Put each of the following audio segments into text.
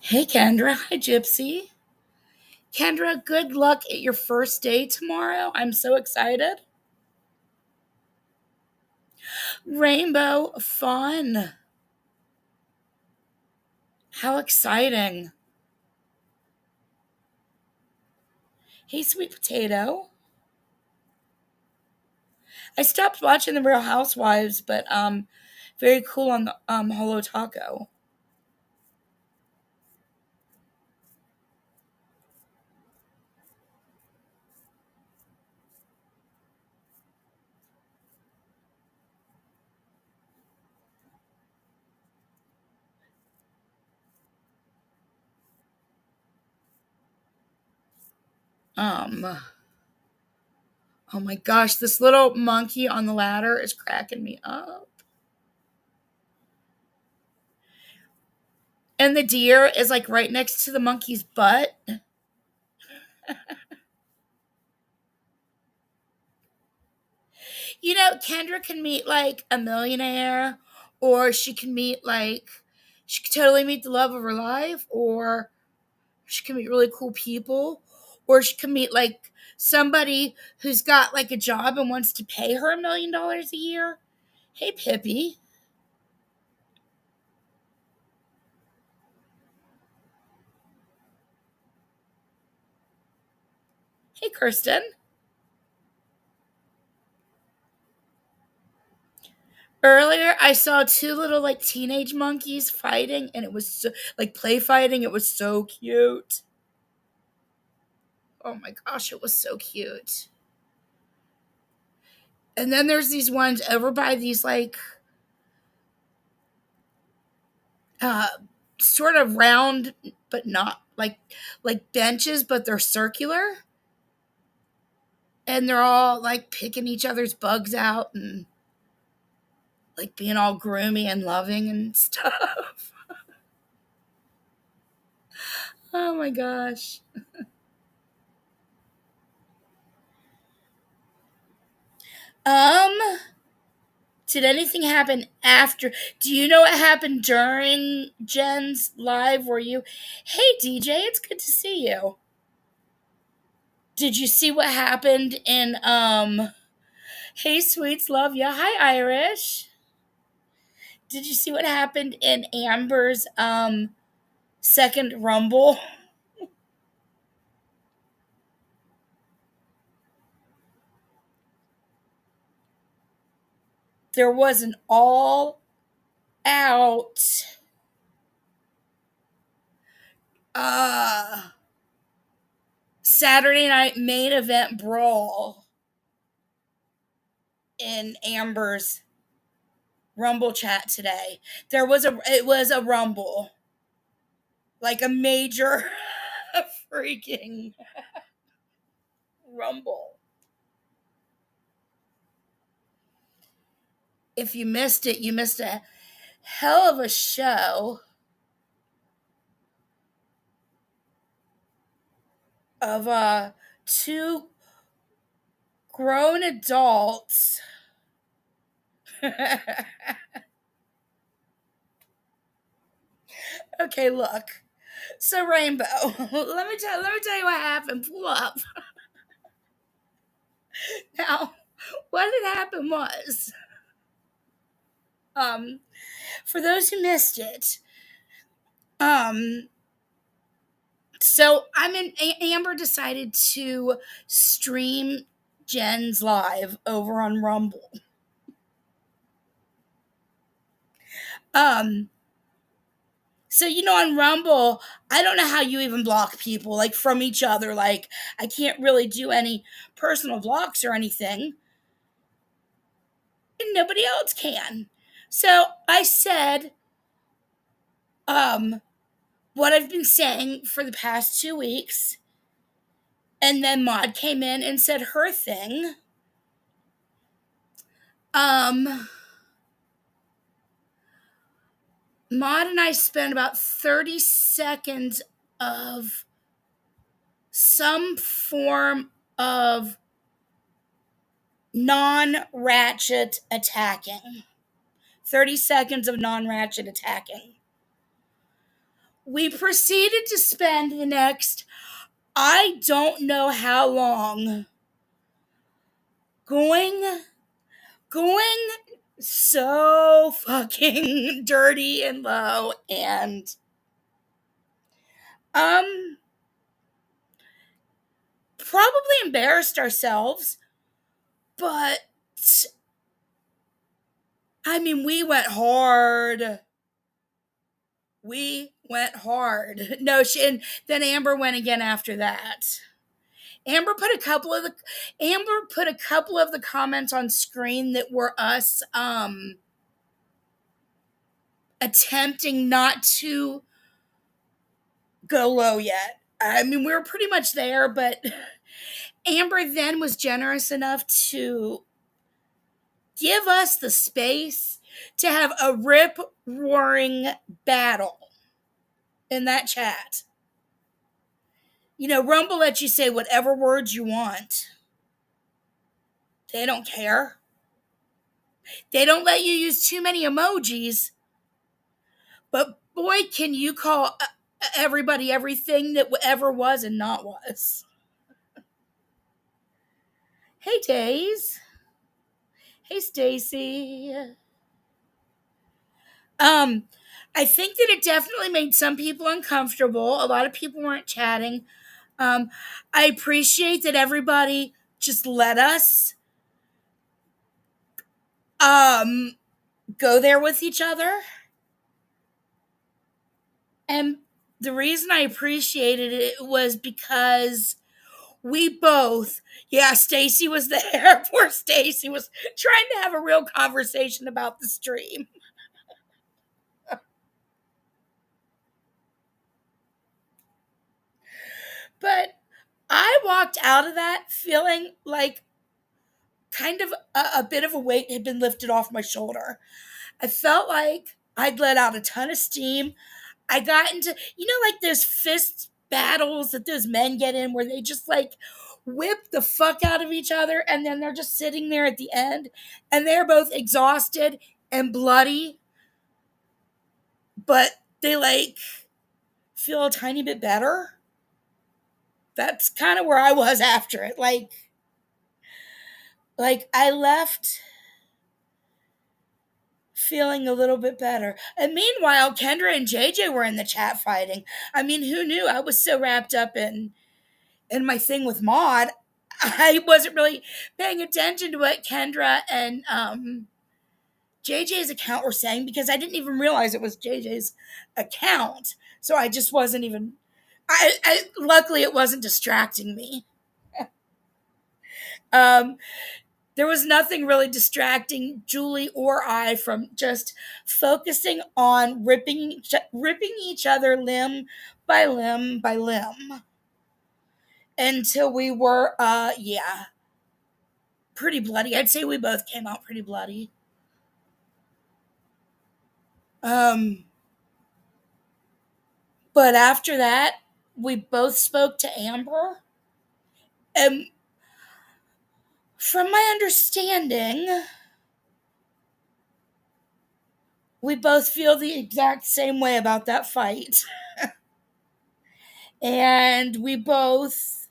Hey, Kendra. Hi, Gypsy. Kendra, good luck at your first day tomorrow. I'm so excited. Rainbow fun. How exciting. Hey, sweet potato. I stopped watching The Real Housewives, but very cool on the Holo Taco. Um, oh my gosh, this little monkey on the ladder is cracking me up. And the deer is like right next to the monkey's butt. Kendra can meet like a millionaire, or she can meet like, she could totally meet the love of her life, or she can meet really cool people, or she can meet like somebody who's got like a job and wants to pay her $1 million a year. Hey, Pippi. Hey, Kirsten. Earlier, I saw two little like teenage monkeys fighting, and it was so, like play fighting. It was so cute. Oh my gosh, it was so cute. And then there's these ones over by these like uh sort of round but not like benches, but they're circular, and they're all like picking each other's bugs out and like being all groomy and loving and stuff. Oh my gosh. Um did anything happen after? Do you know what happened during Jen's live? Were you, hey DJ, it's good to see you. Did you see what happened in hey sweets, love ya. Hi Irish. Did you see what happened in Amber's second rumble? There was an all out uh Saturday night main event brawl in Amber's rumble chat today. It was a rumble. Like a major freaking rumble. If you missed it, you missed a hell of a show of two grown adults. Okay, look. So Rainbow, let me tell you what happened. Pull up. Now, what had happened was, um, for those who missed it, um, so Amber decided to stream Jen's live over on Rumble. Um, so on Rumble, I don't know how you even block people like from each other. Like I can't really do any personal blocks or anything, and nobody else can. So I said, um, what I've been saying for the past 2 weeks, and then Maud came in and said her thing. Um, Maud and I spent about 30 seconds of some form of non-ratchet attacking. 30 seconds of non-ratchet attacking. we proceeded to spend the next, I don't know how long, going so fucking dirty and low, and probably embarrassed ourselves, but I mean, we went hard. We went hard. No, and then Amber went again after that. Amber put a couple of the comments on screen that were us attempting not to go low yet. I mean, we were pretty much there, but Amber then was generous enough to give us the space to have a rip roaring battle in that chat. You know, Rumble lets you say whatever words you want. They don't care. They don't let you use too many emojis. But boy, can you call everybody everything that ever was and not was. Hey, Days. Hey, Stacy. I think that it definitely made some people uncomfortable. A lot of people weren't chatting. I appreciate that everybody just let us go there with each other. And the reason I appreciated it was because we both, yeah, Stacy was there. Poor Stacy was trying to have a real conversation about the stream. But I walked out of that feeling like kind of a bit of a weight had been lifted off my shoulder. I felt like I'd let out a ton of steam. I got into, like those fist battles that those men get in where they just like whip the fuck out of each other and then they're just sitting there at the end and they're both exhausted and bloody, but they like feel a tiny bit better. That's kind of where I was after it. Like I left feeling a little bit better. And meanwhile, Kendra and JJ were in the chat fighting. I mean, who knew? I was so wrapped up in my thing with Maud, I wasn't really paying attention to what Kendra and JJ's account were saying because I didn't even realize it was JJ's account. So I just wasn't even. Luckily, it wasn't distracting me. There was nothing really distracting Julie or I from just focusing on ripping each other limb by limb by limb until we were, pretty bloody. I'd say we both came out pretty bloody. But after that, we both spoke to Amber. And from my understanding, we both feel the exact same way about that fight. And we both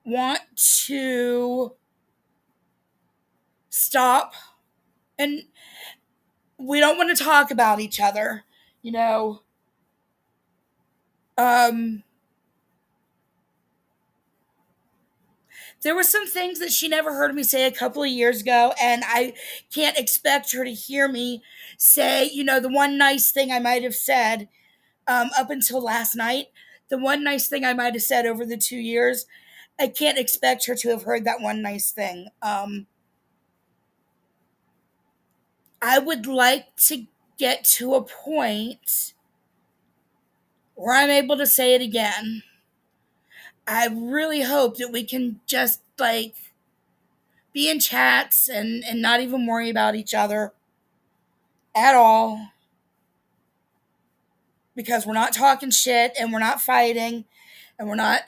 want to stop. And we don't want to talk about each other, there were some things that she never heard me say a couple of years ago, and I can't expect her to hear me say, the one nice thing I might have said up until last night, the one nice thing I might have said over the 2 years, I can't expect her to have heard that one nice thing. I would like to get to a point where I'm able to say it again. I really hope that we can just be in chats and not even worry about each other at all, because we're not talking shit and we're not fighting and we're not,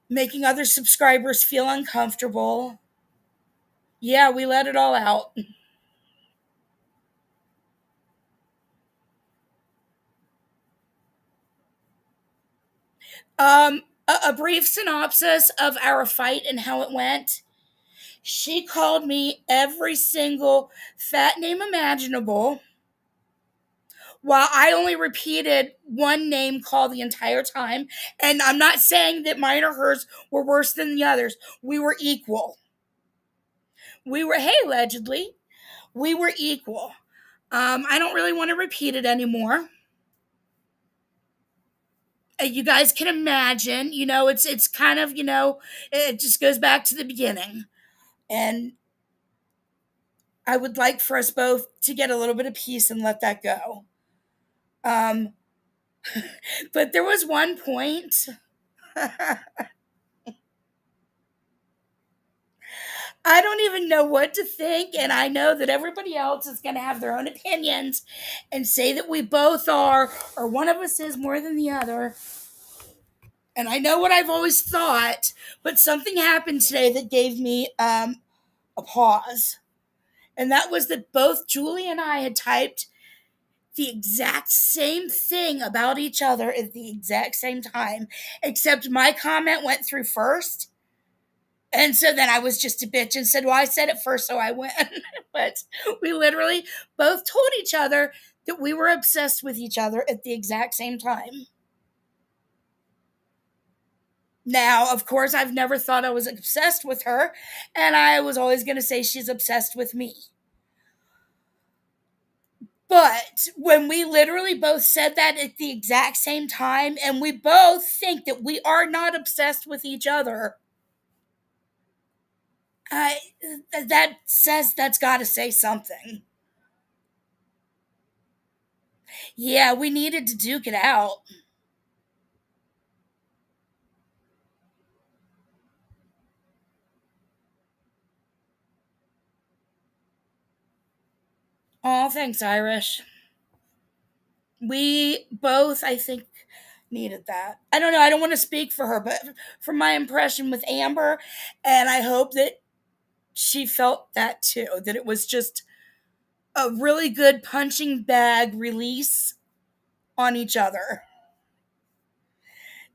making other subscribers feel uncomfortable. Yeah, we let it all out. A brief synopsis of our fight and how it went. She called me every single fat name imaginable, while I only repeated one name call the entire time. And I'm not saying that mine or hers were worse than the others. We were equal. Hey, allegedly, we were equal. I don't really want to repeat it anymore. You guys can imagine, it's kind of, it just goes back to the beginning. And I would like for us both to get a little bit of peace and let that go. Um, but there was one point. I don't even know what to think, and I know that everybody else is going to have their own opinions and say that we both are, or one of us is more than the other. And I know what I've always thought, but something happened today that gave me a pause. And that was that both Julie and I had typed the exact same thing about each other at the exact same time, except my comment went through first. And so then I was just a bitch and said, well, I said it first, so I win. But we literally both told each other that we were obsessed with each other at the exact same time. Now, of course, I've never thought I was obsessed with her, and I was always going to say she's obsessed with me. But when we literally both said that at the exact same time, and we both think that we are not obsessed with each other, that says that's got to say something. Yeah, we needed to duke it out. Oh, thanks, Irish. We both, I think, needed that. I don't know. I don't want to speak for her, but from my impression with Amber, and I hope that she felt that too, that it was just a really good punching bag release on each other.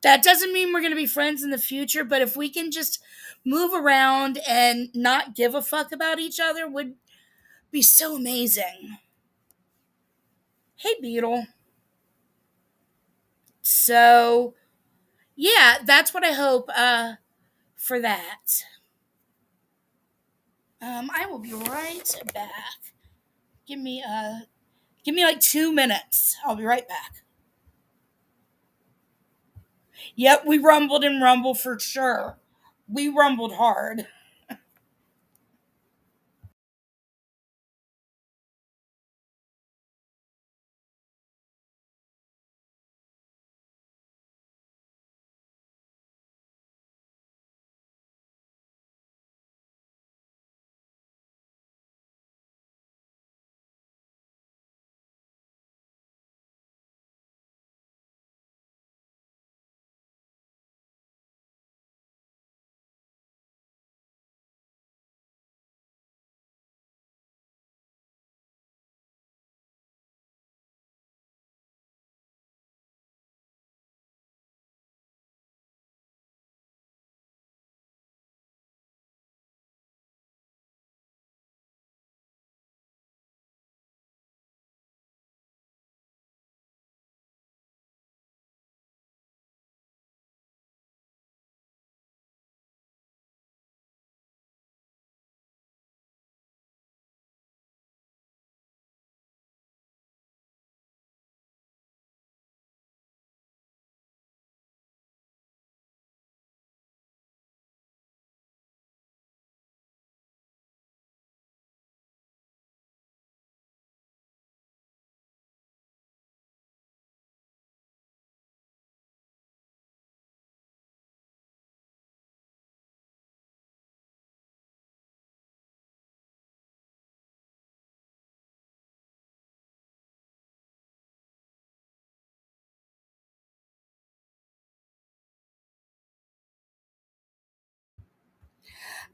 That doesn't mean we're going to be friends in the future, but if we can just move around and not give a fuck about each other, would be so amazing. Hey, Beetle. So, yeah, that's what I hope for that. I will be right back. Give me like 2 minutes. I'll be right back. Yep, we rumbled and rumbled for sure. We rumbled hard.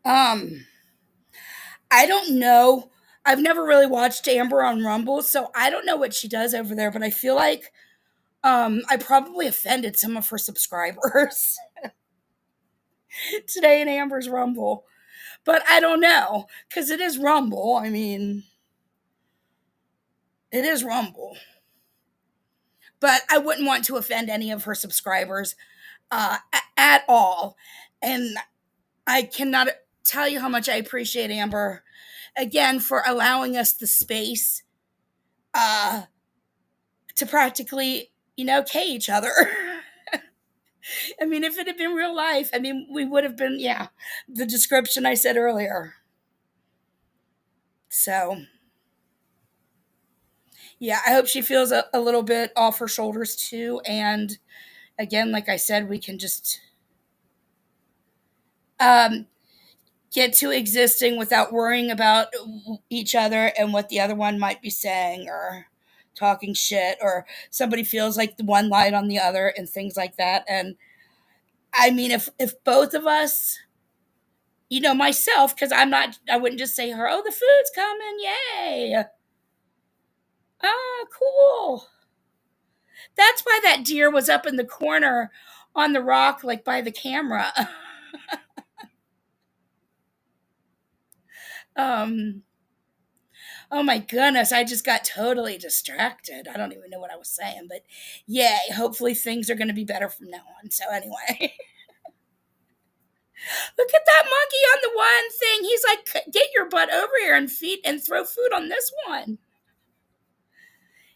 Um, I don't know. I've never really watched Amber on Rumble, so I don't know what she does over there, but I feel like I probably offended some of her subscribers today in Amber's Rumble, but I don't know because it is Rumble. I mean, it is Rumble, but I wouldn't want to offend any of her subscribers at all. And I cannot tell you how much I appreciate Amber again for allowing us the space uh, to practically, K each other. I mean, if it had been real life, I mean, we would have been, yeah, the description I said earlier. So, yeah, I hope she feels a little bit off her shoulders too. And again, like I said, we can just um, get to existing without worrying about each other and what the other one might be saying or talking shit, or somebody feels like the one lied on the other and things like that. And I mean, if both of us, myself, because I wouldn't just say her, oh, the food's coming, yay. Oh, cool. That's why that deer was up in the corner on the rock, like by the camera. um, oh my goodness, I just got totally distracted. I don't even know what I was saying, but yay, hopefully things are going to be better from now on. So anyway, look at that monkey on the one thing. He's like, get your butt over here and feed and throw food on this one.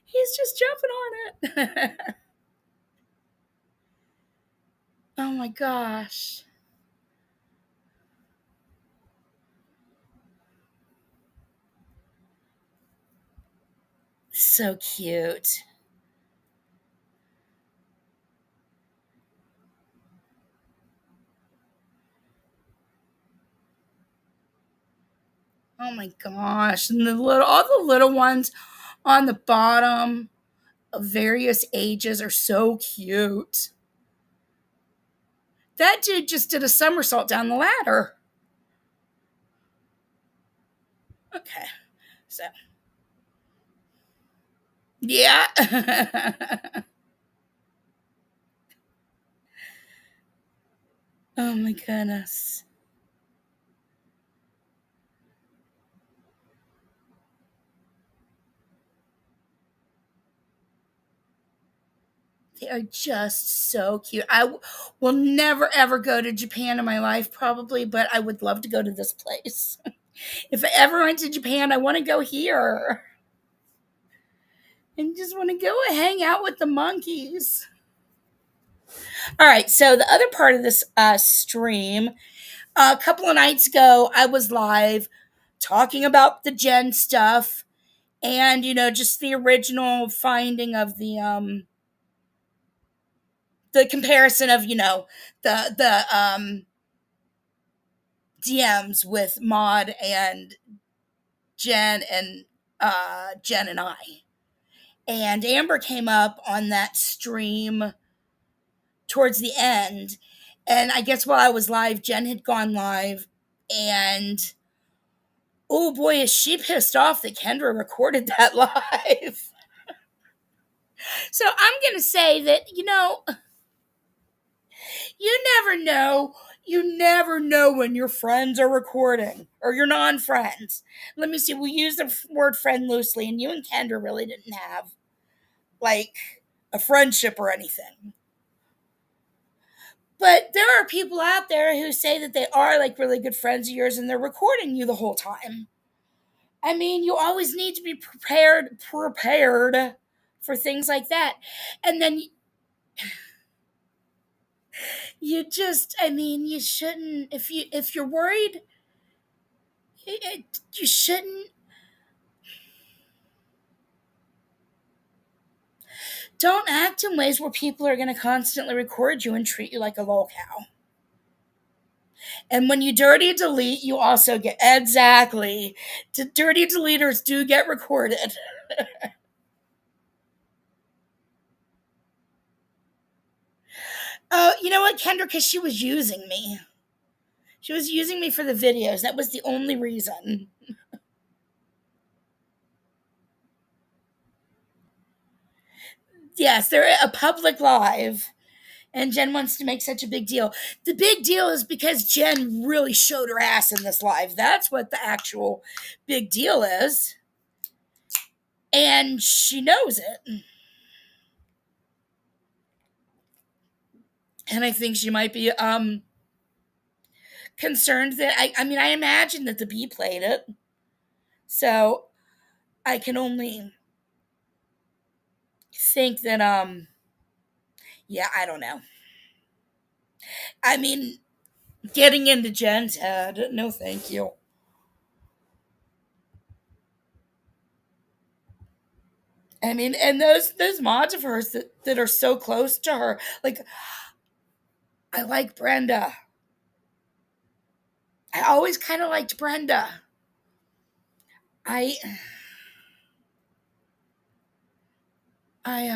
He's just jumping on it. Oh my gosh. So cute. Oh my gosh. And all the little ones on the bottom of various ages are so cute. That dude just did a somersault down the ladder. Okay. So, yeah. Oh my goodness. They are just so cute. Will never ever go to Japan in my life, probably, but I would love to go to this place. If I ever went to Japan, I want to go here and just want to go and hang out with the monkeys. All right, so the other part of this stream, a couple of nights ago, I was live talking about the Gen stuff and just the original finding of the comparison of the DMs with Maud and Jen and I. And Amber came up on that stream towards the end. And I guess while I was live, Jen had gone live. And oh boy, is she pissed off that Kendra recorded that live. So I'm going to say that, you never know. You never know when your friends are recording or your non friends. Let me see, we use the word friend loosely, and you and Kendra really didn't have like a friendship or anything. But there are people out there who say that they are like really good friends of yours and they're recording you the whole time. I mean, you always need to be prepared for things like that. And then you shouldn't, if you're worried, you shouldn't. Don't act in ways where people are going to constantly record you and treat you like a lol cow. And when you dirty delete, you also get exactly. Dirty deleters do get recorded. Oh, you know what, Kendra? Because she was using me. She was using me for the videos. That was the only reason. Yes, they're a public live. And Jen wants to make such a big deal. The big deal is because Jen really showed her ass in this live. That's what the actual big deal is. And she knows it. And I think she might be concerned that I mean I imagine that the bee played it. So I can only think that yeah, I don't know. I mean, getting into Jen's head, no thank you. I mean, and those mods of hers that are so close to her, like I like Brenda. I always kind of liked Brenda. I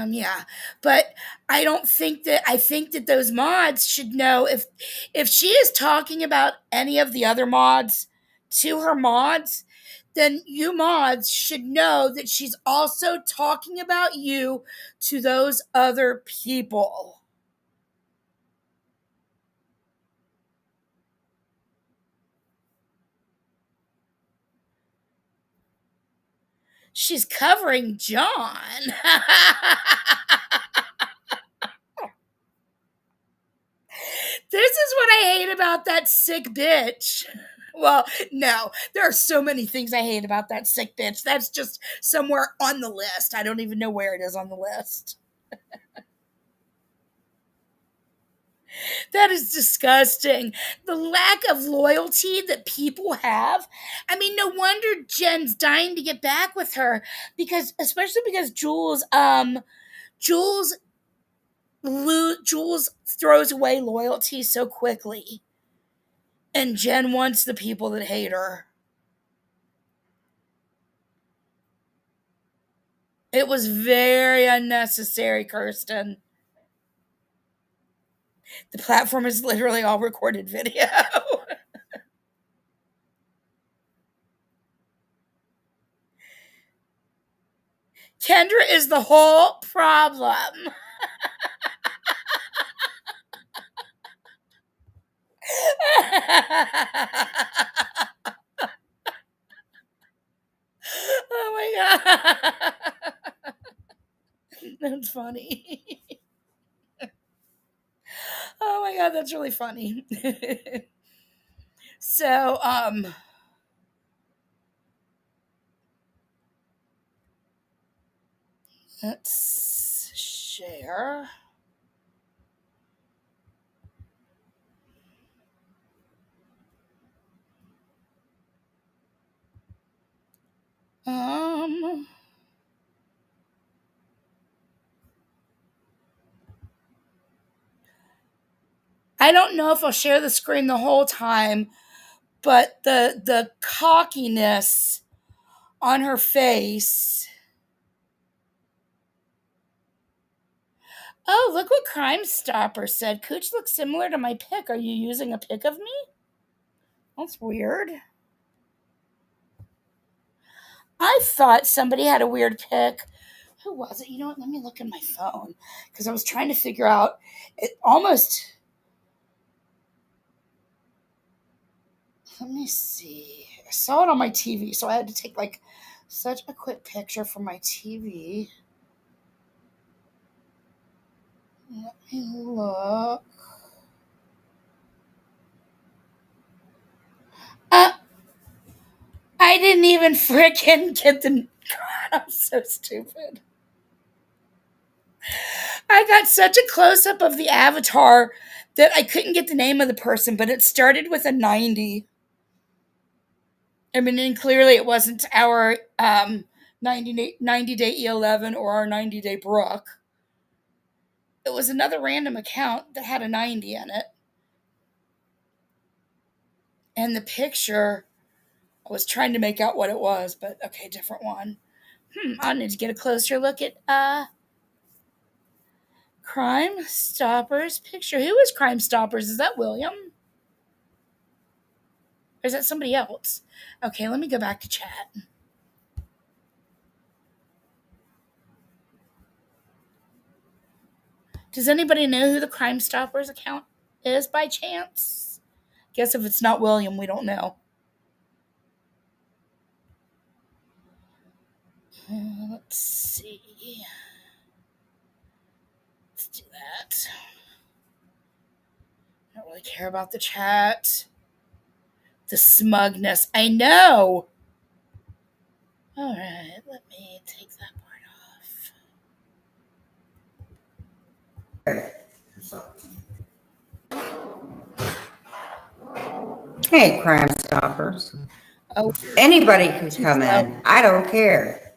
yeah, but I don't think that I think that those mods should know if she is talking about any of the other mods to her mods, then you mods should know that she's also talking about you to those other people. She's covering John. This is what I hate about that sick bitch. Well, no, there are so many things I hate about that sick bitch. That's just somewhere on the list. I don't even know where it is on the list. That is disgusting. The lack of loyalty that people have. I mean, no wonder Jen's dying to get back with her because, especially because Jules, Jules throws away loyalty so quickly, and Jen wants the people that hate her. It was very unnecessary, Kirsten. The platform is literally all recorded video. Kendra is the whole problem. Oh my god. That's funny. Oh my god, that's really funny. So, let's share. Um, I don't know if I'll share the screen the whole time, but the cockiness on her face. Oh, look what Crime Stopper said. Cooch looks similar to my pic. Are you using a pic of me? That's weird. I thought somebody had a weird pic. Who was it? You know what? Let me look in my phone because I was trying to figure out. It almost. Let me see. I saw it on my TV, so I had to take like such a quick picture from my TV. Let me look. Uh, I didn't even freaking get the. God, I'm so stupid. I got such a close up of the avatar that I couldn't get the name of the person, but it started with a 90. I mean, and clearly it wasn't our 90 day E11 or our 90 day Brooke. It was another random account that had a 90 in it. And the picture, I was trying to make out what it was, but okay, different one. I need to get a closer look at Crime Stoppers picture. Who is Crime Stoppers? Is that William? Or is that somebody else? Okay, let me go back to chat. Does anybody know who the Crime Stoppers account is by chance? Guess if it's not William, we don't know. Let's see. Let's do that. I don't really care about the chat. The smugness. I know. All right, let me take that part off. Hey, Crime Stoppers. Oh, anybody can come in. I don't care.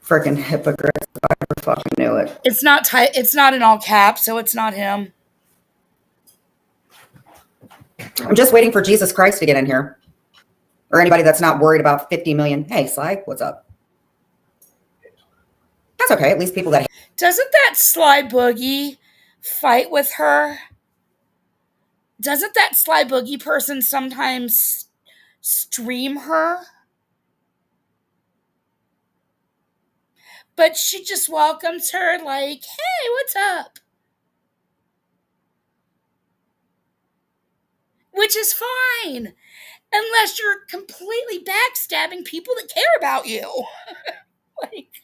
Freaking hypocrites! I never fucking knew it. It's not it's not in all caps, so it's not him. I'm just waiting for Jesus Christ to get in here, or anybody that's not worried about 50 million. Hey, Sly, what's up? That's okay. At least people that doesn't that Sly Boogie fight with her? Doesn't that Sly Boogie person sometimes stream her? But she just welcomes her like, hey, what's up? Which is fine. Unless you're completely backstabbing people that care about you. Like,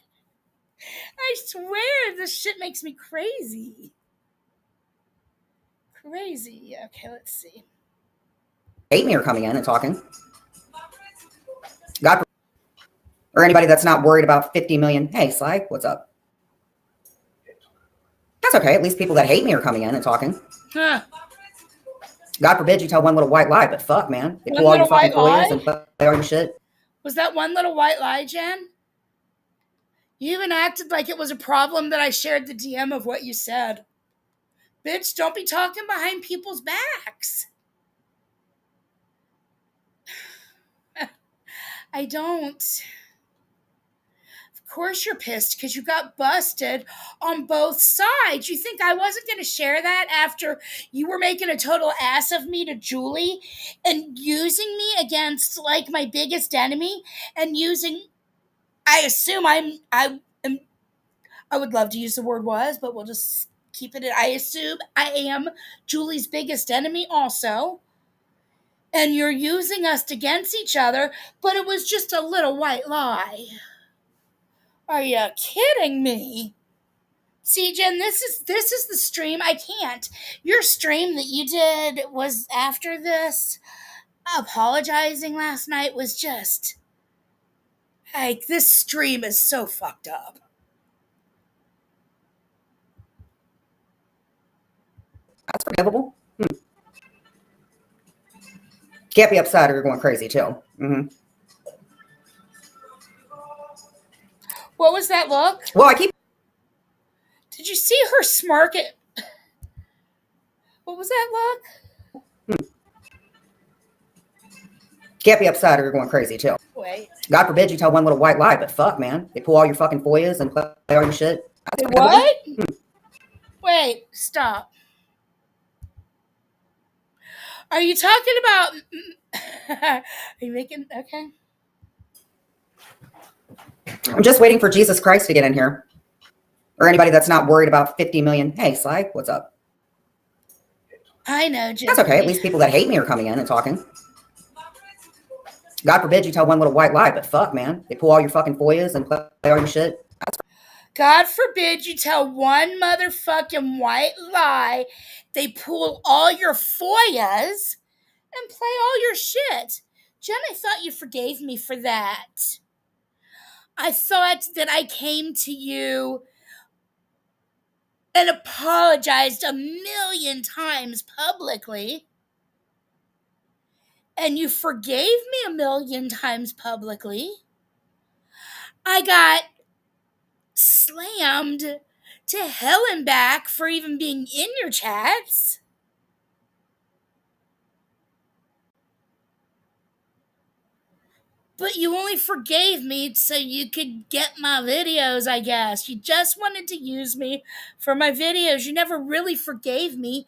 I swear this shit makes me crazy. Crazy. Okay, let's see. hate me are coming in and talking. God, or anybody that's not worried about 50 million. Hey, Sly, what's up? That's okay. At least people that hate me are coming in and talking. Huh. God forbid you tell one little white lie, but fuck, man. They pull all your fucking FOIAs and play all your shit. Was that one little white lie, Jen? You even acted like it was a problem that I shared the DM of what you said. Bitch, don't be talking behind people's backs. I don't. Of course you're pissed because you got busted on both sides. You think I wasn't going to share that after you were making a total ass of me to Julie and using me against like my biggest enemy and using, I assume I would love to use the word was, but we'll just keep it at I assume I am Julie's biggest enemy also. And you're using us against each other, but it was just a little white lie. Are you kidding me? See, Jen, this is the stream. I can't. Your stream that you did was after this. Apologizing last night was just like, this stream is so fucked up. That's forgivable. Can't be upset or you're going crazy too. What was that look? Well, I keep. Did you see her smirk at? What was that look? Can't be upset or you're going crazy too. Wait. God forbid you tell one little white lie, but fuck, man. They pull all your fucking FOIAs and play all your shit. That's what? Wait, stop. Are you talking about? Are you making okay? I'm just waiting for Jesus Christ to get in here, or anybody that's not worried about 50 million. Hey, Sly, what's up? I know, Jesse. That's okay. At least people that hate me are coming in and talking. God forbid you tell one little white lie, but fuck, man. They pull all your fucking FOIAs and play all your shit. God forbid you tell one motherfucking white lie. They pull all your FOIAs and play all your shit. Jen, I thought you forgave me for that. I thought that I came to you and apologized a million times publicly. And you forgave me a million times publicly. I got slammed to hell and back for even being in your chats. But you only forgave me so you could get my videos, I guess. You just wanted to use me for my videos. You never really forgave me,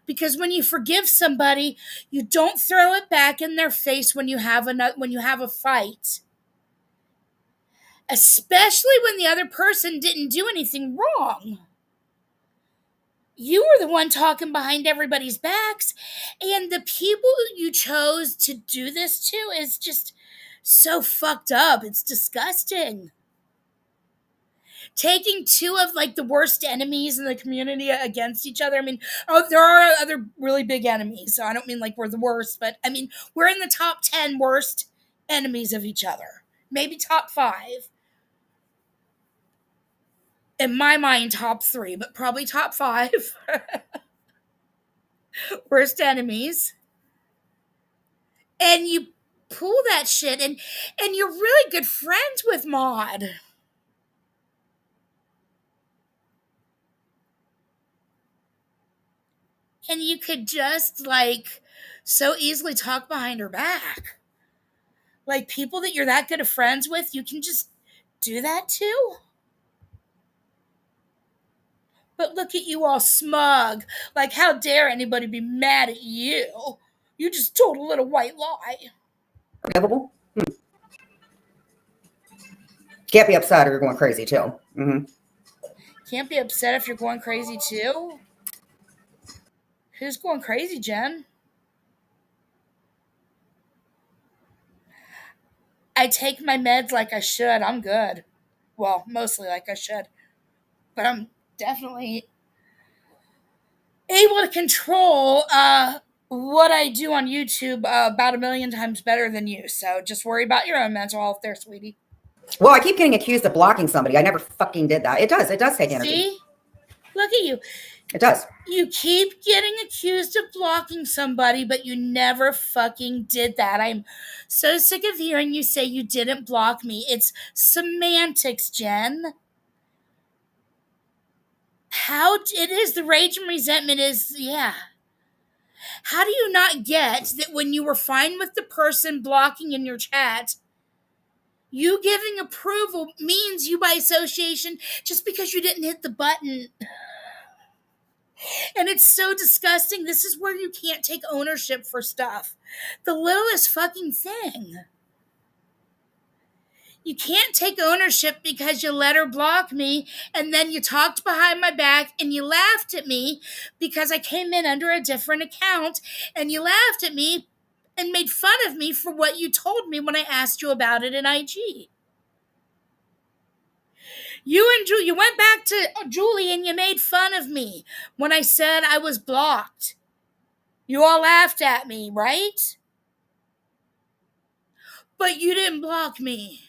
because when you forgive somebody, you don't throw it back in their face when you have a fight. Especially when the other person didn't do anything wrong. You were the one talking behind everybody's backs, and the people you chose to do this to is just so fucked up. It's disgusting. Taking two of like the worst enemies in the community against each other. I mean, there are other really big enemies, so I don't mean like we're the worst, but I mean, we're in the top 10 worst enemies of each other. Maybe top 5. In my mind, top 3, but probably top 5 worst enemies. And you pull that shit, and you're really good friends with Maud. And you could just like so easily talk behind her back. Like people that you're that good of friends with, you can just do that to. But look at you all smug. Like, how dare anybody be mad at you? You just told a little white lie. Forgivable? Can't be upset or you're going crazy too. Can't be upset if you're going crazy too. Who's going crazy, Jen? I take my meds like I should. I'm good. Well, mostly like I should. But I'm definitely able to control what I do on YouTube about 1,000,000 times better than you. So just worry about your own mental health there, sweetie. Well, I keep getting accused of blocking somebody. I never fucking did that. It does take energy. See? Look at you. It does. You keep getting accused of blocking somebody, but you never fucking did that. I'm so sick of hearing you say you didn't block me. It's semantics, Jen. How it is, the rage and resentment is, yeah. How do you not get that when you were fine with the person blocking in your chat, you giving approval means you by association just because you didn't hit the button? And it's so disgusting. This is where you can't take ownership for stuff. The littlest fucking thing. You can't take ownership because you let her block me, and then you talked behind my back and you laughed at me because I came in under a different account, and you laughed at me and made fun of me for what you told me when I asked you about it in IG. You went back to Julie and you made fun of me when I said I was blocked. You all laughed at me, right? But you didn't block me.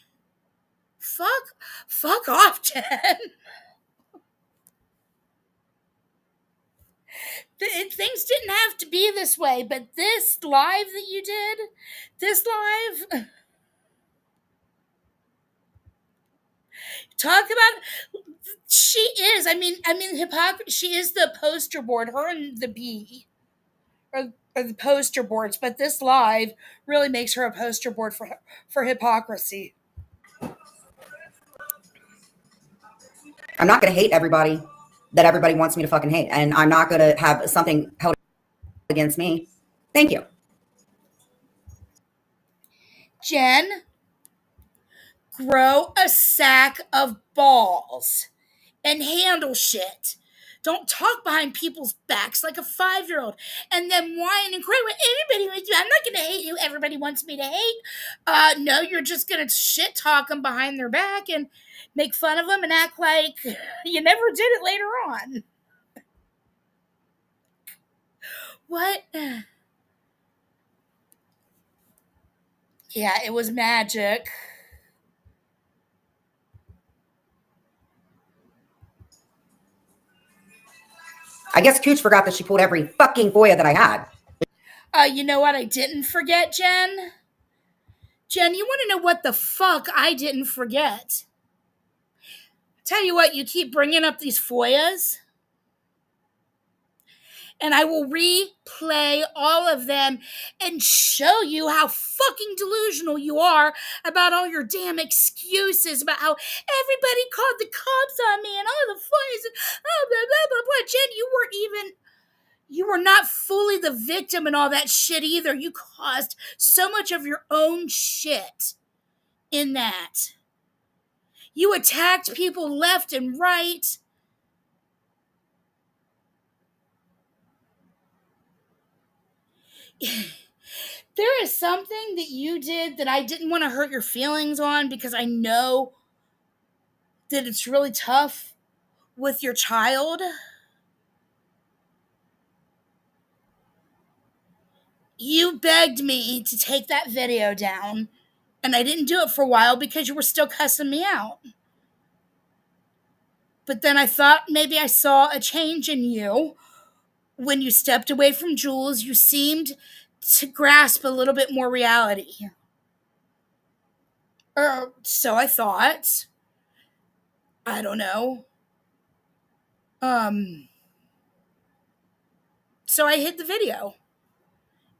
Fuck off, Jen. Things didn't have to be this way, but this live that you did, talk about, she is, I mean, hypocrisy. She is the poster board, her and the bee are the poster boards, but this live really makes her a poster board for hypocrisy. I'm not going to hate everybody that everybody wants me to fucking hate. And I'm not going to have something held against me. Thank you. Jen, grow a sack of balls and handle shit. Don't talk behind people's backs like a 5-year-old and then whine and cry when everybody wants you. I'm not going to hate you. Everybody wants me to hate. No, you're just going to shit talk them behind their back and make fun of them and act like you never did it later on. What? Yeah, it was magic. I guess Cooch forgot that she pulled every fucking FOIA that I had. You know what I didn't forget, Jen? Jen, you want to know what the fuck I didn't forget? Tell you what, you keep bringing up these FOIAs. and I will replay all of them and show you how fucking delusional you are about all your damn excuses about how everybody called the cops on me and all the FOIAs and oh, blah, blah, blah, blah. Jen, you were not fully the victim in all that shit either. You caused so much of your own shit in that. You attacked people left and right. There is something that you did that I didn't want to hurt your feelings on because I know that it's really tough with your child. You begged me to take that video down, and I didn't do it for a while because you were still cussing me out. But then I thought maybe I saw a change in you. When you stepped away from Jules, you seemed to grasp a little bit more reality. Or so I thought. I don't know. So I hid the video.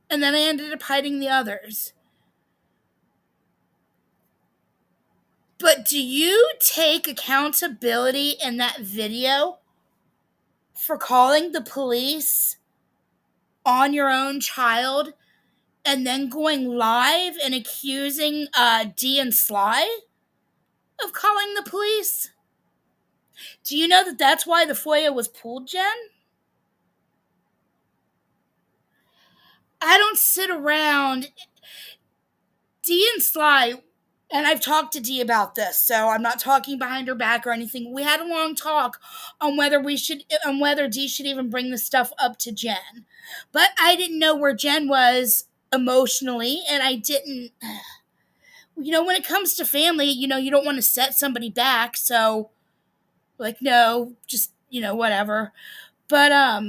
And then I ended up hiding the others. But do you take accountability in that video for calling the police on your own child and then going live and accusing Dee and Sly of calling the police? Do you know that that's why the FOIA was pulled, Jen? I don't sit around. Dee and Sly, and I've talked to Dee about this, so I'm not talking behind her back or anything. We had a long talk on whether Dee should even bring this stuff up to Jen. But I didn't know where Jen was emotionally, and I didn't. When it comes to family, you don't want to set somebody back, so, no, just, whatever. But,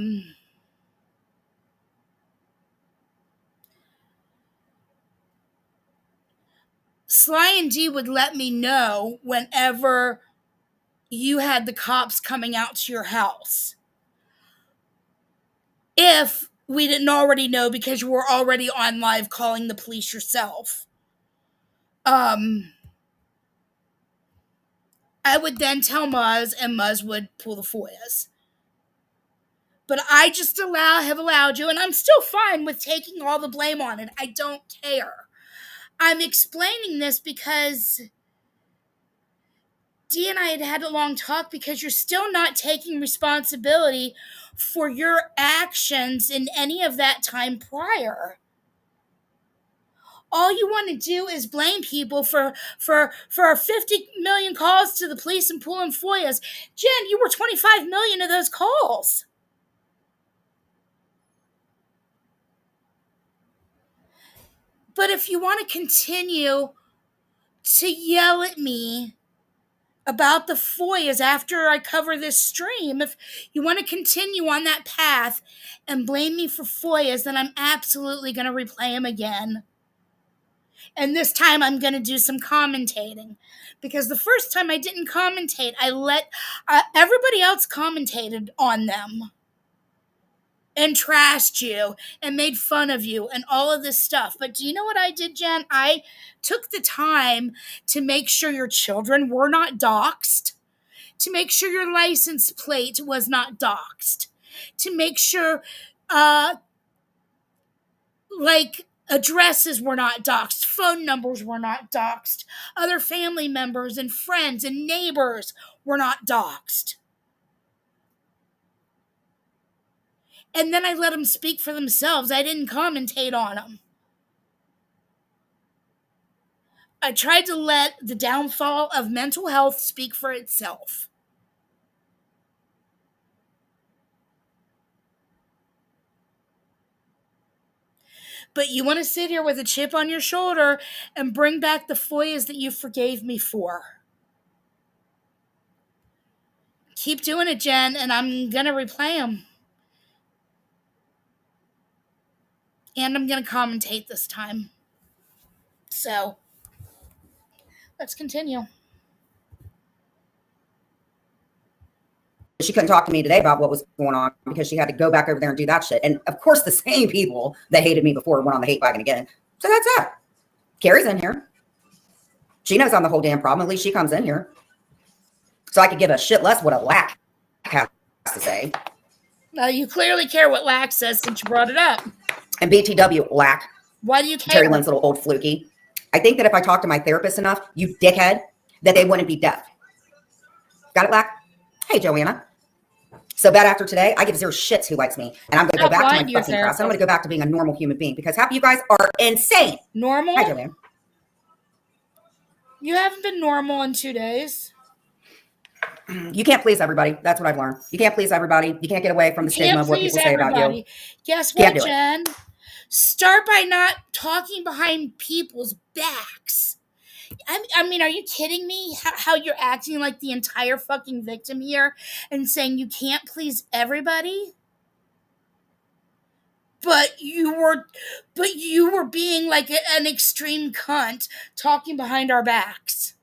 Sly and Dee would let me know whenever you had the cops coming out to your house. If we didn't already know because you were already on live calling the police yourself. I would then tell Muzz, and Muzz would pull the FOIAs. But I just have allowed you, and I'm still fine with taking all the blame on it. I don't care. I'm explaining this because Dee and I had a long talk because you're still not taking responsibility for your actions in any of that time prior. All you want to do is blame people for 50 million calls to the police and pulling FOIAs. Jen, you were 25 million of those calls. But if you want to continue to yell at me about the FOIAs after I cover this stream, if you want to continue on that path and blame me for FOIAs, then I'm absolutely going to replay them again. And this time I'm going to do some commentating. Because the first time I didn't commentate, I let everybody else commentated on them. And trashed you and made fun of you and all of this stuff. But do you know what I did, Jen? I took the time to make sure your children were not doxxed, to make sure your license plate was not doxxed, to make sure addresses were not doxxed, phone numbers were not doxxed, other family members and friends and neighbors were not doxxed. And then I let them speak for themselves. I didn't commentate on them. I tried to let the downfall of mental health speak for itself. But you want to sit here with a chip on your shoulder and bring back the FOIAs that you forgave me for. Keep doing it, Jen, and I'm going to replay them. And I'm going to commentate this time. So, let's continue. she couldn't talk to me today about what was going on because she had to go back over there and do that shit. And of course, the same people that hated me before went on the hate wagon again. So that's that. Carrie's in here. She knows I'm the whole damn problem. At least she comes in here. So I could give a shit less what a lack has to say. Now, you clearly care what Lack says since you brought it up. And BTW, lack. Why do you care? Terry Lynn's little old fluky. I think that if I talked to my therapist enough, you dickhead, that they wouldn't be deaf. Got it, Lack? Hey, Joanna. So bad after today, I give zero shits who likes me. And I'm going to go back to my fucking press. I'm going to go back to being a normal human being because half of you guys are insane. Normal? Hi, Joanna. You haven't been normal in 2 days. You can't please everybody. That's what I've learned. You can't please everybody. You can't get away from the stigma of what people say about you. Guess what, Jen? Start by not talking behind people's backs. I mean, are you kidding me? How you're acting like the entire fucking victim here and saying you can't please everybody? But you were being like an extreme cunt talking behind our backs.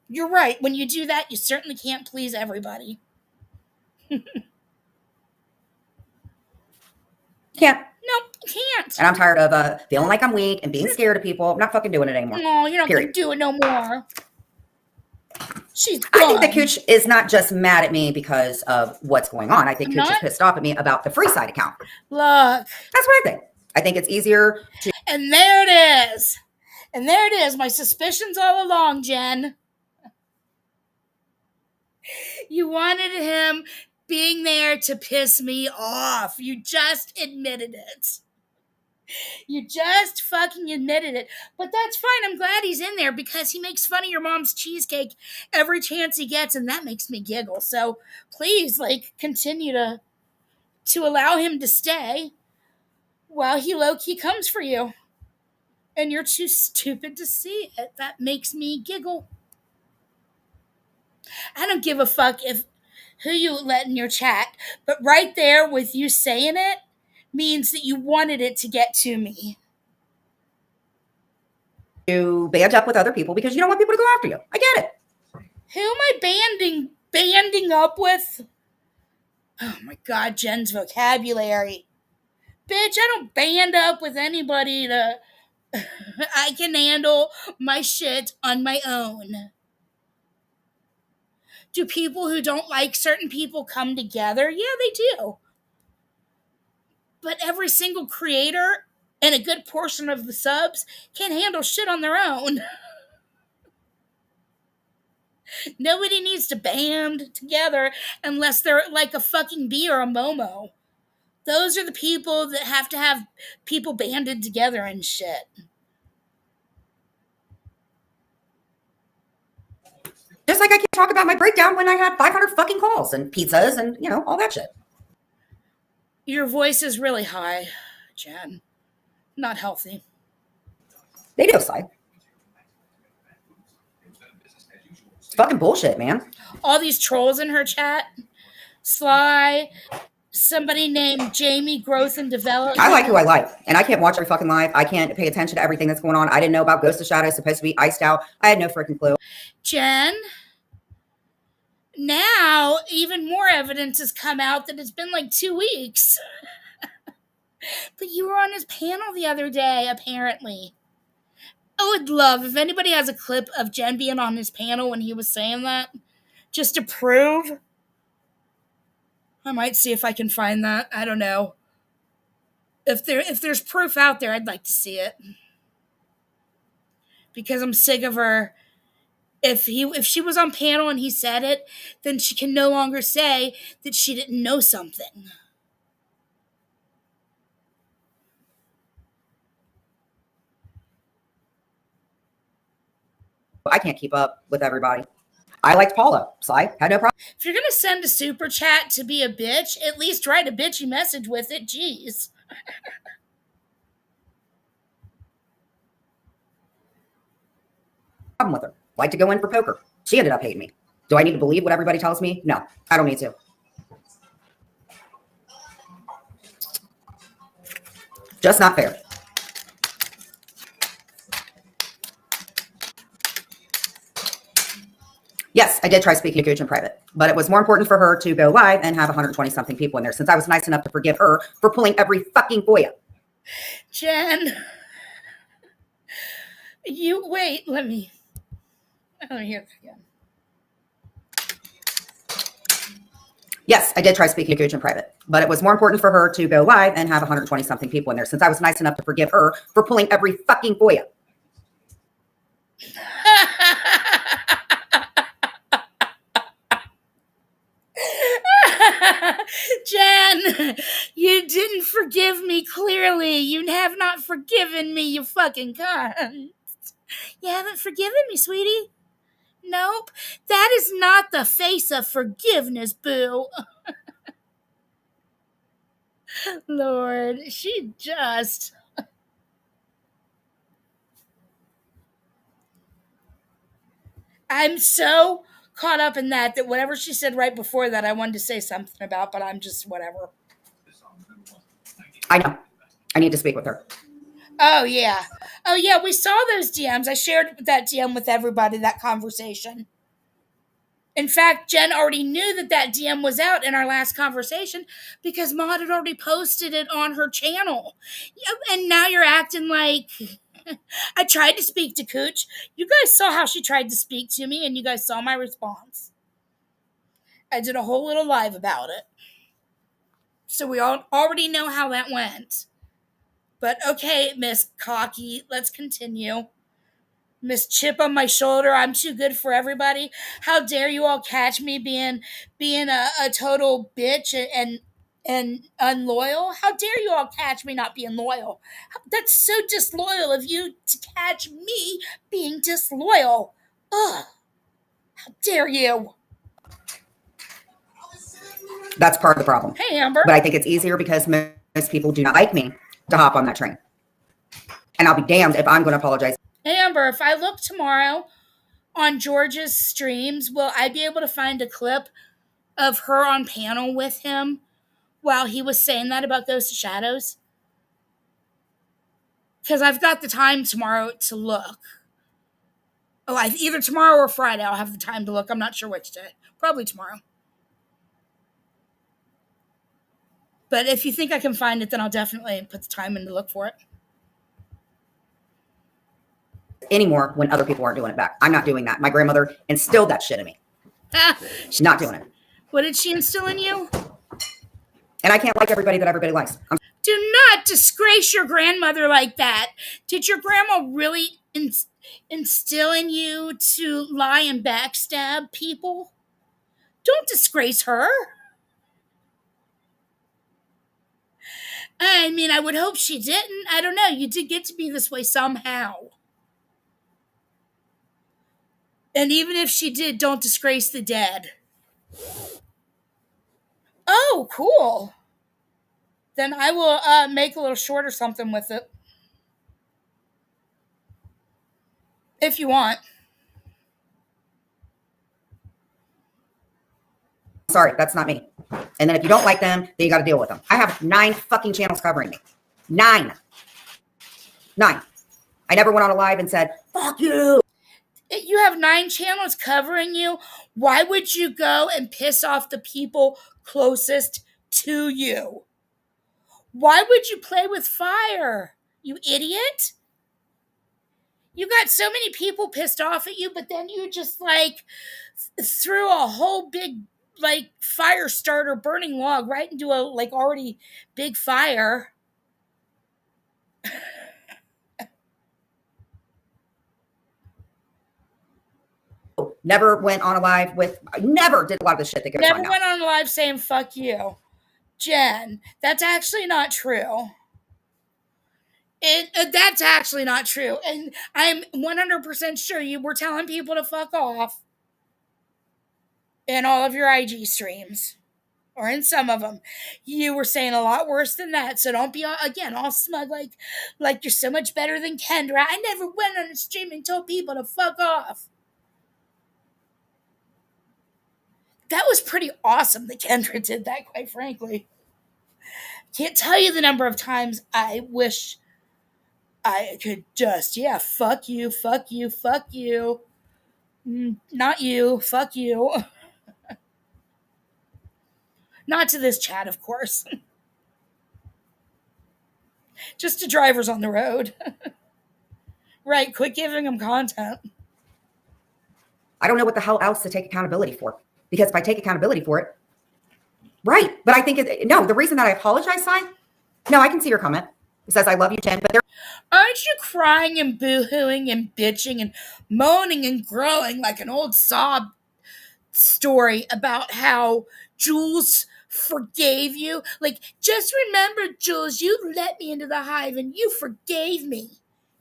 You're right. When you do that, you certainly can't please everybody. Can't. No, you can't. And I'm tired of feeling like I'm weak and being scared of people. I'm not fucking doing it anymore. No, you're not going to do it no more. She's gone. I think that Cooch is not just mad at me because of what's going on. I think Cooch is pissed off at me about the free side account. Look. That's what I think. I think it's easier to... And there it is. And there it is. My suspicions all along, Jen. You wanted him being there to piss me off. You just admitted it. You just fucking admitted it. But that's fine. I'm glad he's in there because he makes fun of your mom's cheesecake every chance he gets, and that makes me giggle. So please, continue to allow him to stay while he low-key comes for you. And you're too stupid to see it. That makes me giggle. I don't give a fuck who you let in your chat, but right there with you saying it means that you wanted it to get to me. You band up with other people because you don't want people to go after you. I get it. Who am I banding up with? Oh my God, Jen's vocabulary. Bitch, I don't band up with anybody I can handle my shit on my own. Do people who don't like certain people come together? Yeah, they do. But every single creator and a good portion of the subs can't handle shit on their own. Nobody needs to band together unless they're like a fucking bee or a Momo. Those are the people that have to have people banded together and shit. Just like I can't talk about my breakdown when I had 500 fucking calls and pizzas and, all that shit. Your voice is really high, Jen. Not healthy. They do, Sly. It's fucking bullshit, man. All these trolls in her chat. Sly, somebody named Jamie Growth and Development. I like who I like, and I can't watch every fucking live. I can't pay attention to everything that's going on. I didn't know about Ghost of Shadow supposed to be iced out. I had no freaking clue. Jen, now even more evidence has come out that it's been 2 weeks. But you were on his panel the other day, apparently. I would love if anybody has a clip of Jen being on his panel when he was saying that, just to prove. I might see if I can find that. I don't know. If there's proof out there, I'd like to see it. Because I'm sick of her. If she was on panel and he said it, then she can no longer say that she didn't know something. I can't keep up with everybody. I liked Paula, so I had no problem. If you're going to send a super chat to be a bitch, at least write a bitchy message with it. Jeez. Problem with her. Like to go in for poker. She ended up hating me. Do I need to believe what everybody tells me? No, I don't need to. Just not fair. Yes, I did try speaking to Gooch in private, but it was more important for her to go live and have 120 something people in there, since I was nice enough to forgive her for pulling every fucking FOIA. Jen, you wait. Let me hear that again. Yes, I did try speaking to Gooch in private, but it was more important for her to go live and have 120 something people in there, since I was nice enough to forgive her for pulling every fucking FOIA. Jen, you didn't forgive me clearly. You have not forgiven me, you fucking cunt. You haven't forgiven me, sweetie. Nope. That is not the face of forgiveness, boo. Lord, she just... I'm so caught up in that whatever she said right before that I wanted to say something about, but I'm just whatever. I know. I need to speak with her. Oh, yeah. Oh, yeah, we saw those DMs. I shared that DM with everybody, that conversation. In fact, Jen already knew that DM was out in our last conversation because Maud had already posted it on her channel. And now you're acting like... I tried to speak to Cooch. You guys saw how she tried to speak to me, and you guys saw my response. I did a whole little live about it. So we all already know how that went. But okay, Miss Cocky, let's continue. Miss Chip on my shoulder, I'm too good for everybody. How dare you all catch me being a total bitch and unloyal? How dare you all catch me not being loyal? That's so disloyal of you to catch me being disloyal. Ugh. How dare you? That's part of the problem. Hey, Amber. But I think it's easier because most people do not like me to hop on that train. And I'll be damned if I'm going to apologize. Hey, Amber, if I look tomorrow on George's streams, will I be able to find a clip of her on panel with him while he was saying that about Ghost of Shadows? Because I've got the time tomorrow to look. Oh, either tomorrow or Friday I'll have the time to look. I'm not sure which day. Probably tomorrow. But if you think I can find it, then I'll definitely put the time in to look for it. Anymore when other people aren't doing it back. I'm not doing that. My grandmother instilled that shit in me. She's not doing it. What did she instill in you? And I can't like everybody that everybody likes. Do not disgrace your grandmother like that. Did your grandma really instill in you to lie and backstab people? Don't disgrace her. I mean, I would hope she didn't. I don't know. You did get to be this way somehow. And even if she did, don't disgrace the dead. Oh, cool. Then I will make a little short or something with it. If you want. Sorry, that's not me. And then if you don't like them, then you got to deal with them. I have 9 fucking channels covering me. 9. I never went on a live and said, fuck you. You have 9 channels covering you. Why would you go and piss off the people closest to you? Why would you play with fire? You idiot. You got so many people pissed off at you, but then you just threw a whole big fire starter burning log right into a already big fire. Never went on a live never did a lot of the shit that goes on now. Never went on a live saying fuck you. Jen, that's actually not true. That's actually not true. And I'm 100% sure you were telling people to fuck off in all of your IG streams. Or in some of them. You were saying a lot worse than that. So don't be, again, all smug like you're so much better than Kendra. I never went on a stream and told people to fuck off. That was pretty awesome that Kendra did that, quite frankly. Can't tell you the number of times I wish I could just, fuck you, fuck you, fuck you. Not you. Fuck you. Not to this chat, of course. Just to drivers on the road. Right, quit giving them content. I don't know what the hell else to take accountability for. Because if I take accountability for it, right. But I think, no, the reason that I apologize, Sai, no, I can see your comment. It says, I love you, Jen, but there. Aren't you crying and boo-hooing and bitching and moaning and growing like an old sob story about how Jules forgave you? Like, just remember, Jules, you let me into the hive and you forgave me.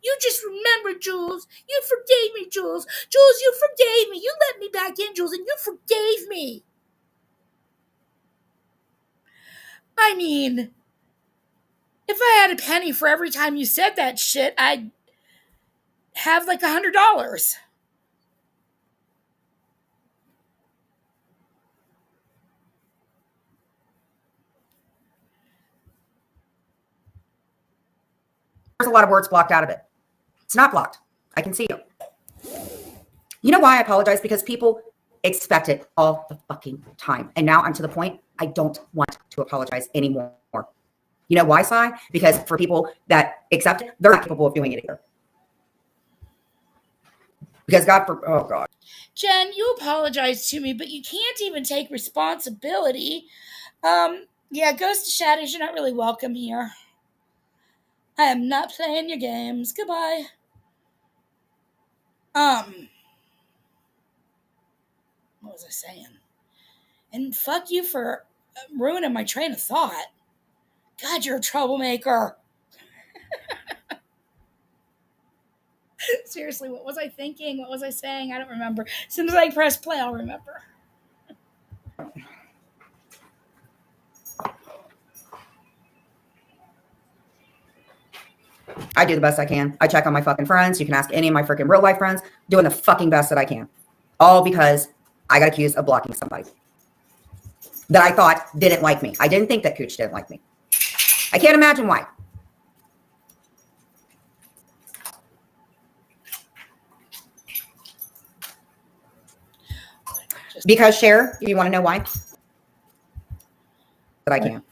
You just remember, Jules. You forgave me, Jules. Jules, you forgave me. You let me back in, Jules, and you forgave me. I mean, if I had a penny for every time you said that shit, I'd have like $100. There's a lot of words blocked out of it. It's not blocked. I can see you. You know why I apologize? Because people expect it all the fucking time. And now I'm to the point I don't want to apologize anymore. You know why, Sai? Because for people that accept it, they're not capable of doing it either. Because oh God. Jen, you apologize to me, but you can't even take responsibility. Yeah, Ghost of Shadows, you're not really welcome here. I am not playing your games. Goodbye. What was I saying? And fuck you for ruining my train of thought. God, you're a troublemaker. Seriously, what was I thinking? What was I saying? I don't remember. As soon as I press play, I'll remember. I do the best I can. I check on my fucking friends. You can ask any of my freaking real life friends. Doing the fucking best that I can. All because I got accused of blocking somebody that I thought didn't like me. I didn't think that Cooch didn't like me. I can't imagine why. Because, Cher, you want to know why? That I can.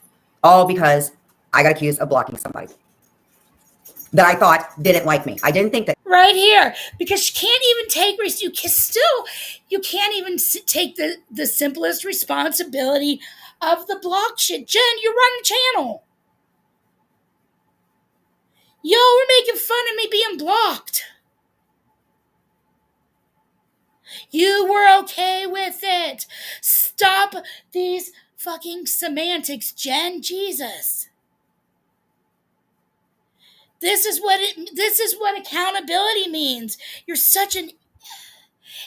All because I got accused of blocking somebody that I thought didn't like me. I didn't think that. Right here, because you can't even take risk. You can't even take the simplest responsibility of the block shit. Jen, you run the channel. Yo, we're making fun of me being blocked. You were okay with it. Stop these fucking semantics, Jen. Jesus. This is what accountability means. You're such an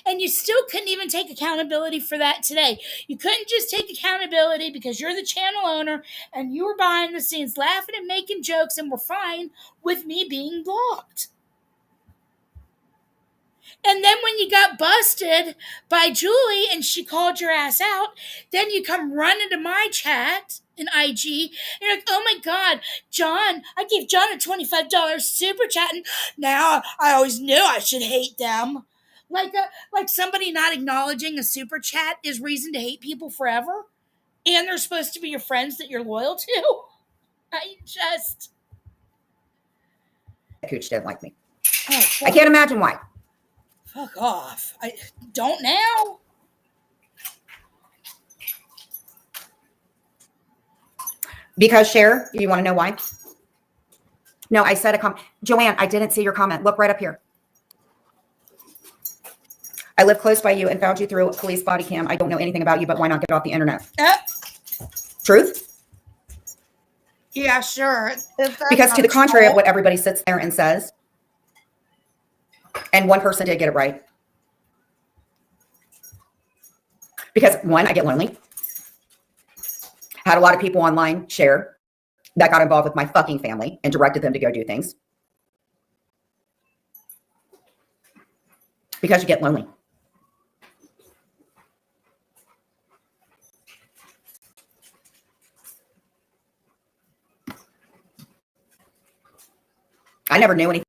and you still couldn't even take accountability for that today. You couldn't just take accountability because you're the channel owner and you were behind the scenes laughing and making jokes and were fine with me being blocked. And then when you got busted by Julie and she called your ass out, then you come running to my chat in IG. And you're like, oh my God, John, I gave John a $25 super chat and now I always knew I should hate them. Like somebody not acknowledging a super chat is reason to hate people forever. And they're supposed to be your friends that you're loyal to. Cooch didn't like me. Oh, I can't imagine why. Fuck off. I don't now. Because, Cher, you want to know why? No, I said a comment. Joanne, I didn't see your comment. Look right up here. I live close by you and found you through a police body cam. I don't know anything about you, but why not get off the internet? Truth? Yeah, sure. Because to the contrary of what everybody sits there and says, and one person did get it right. Because one, I get lonely. Had a lot of people online share that got involved with my fucking family and directed them to go do things. Because you get lonely. I never knew anything.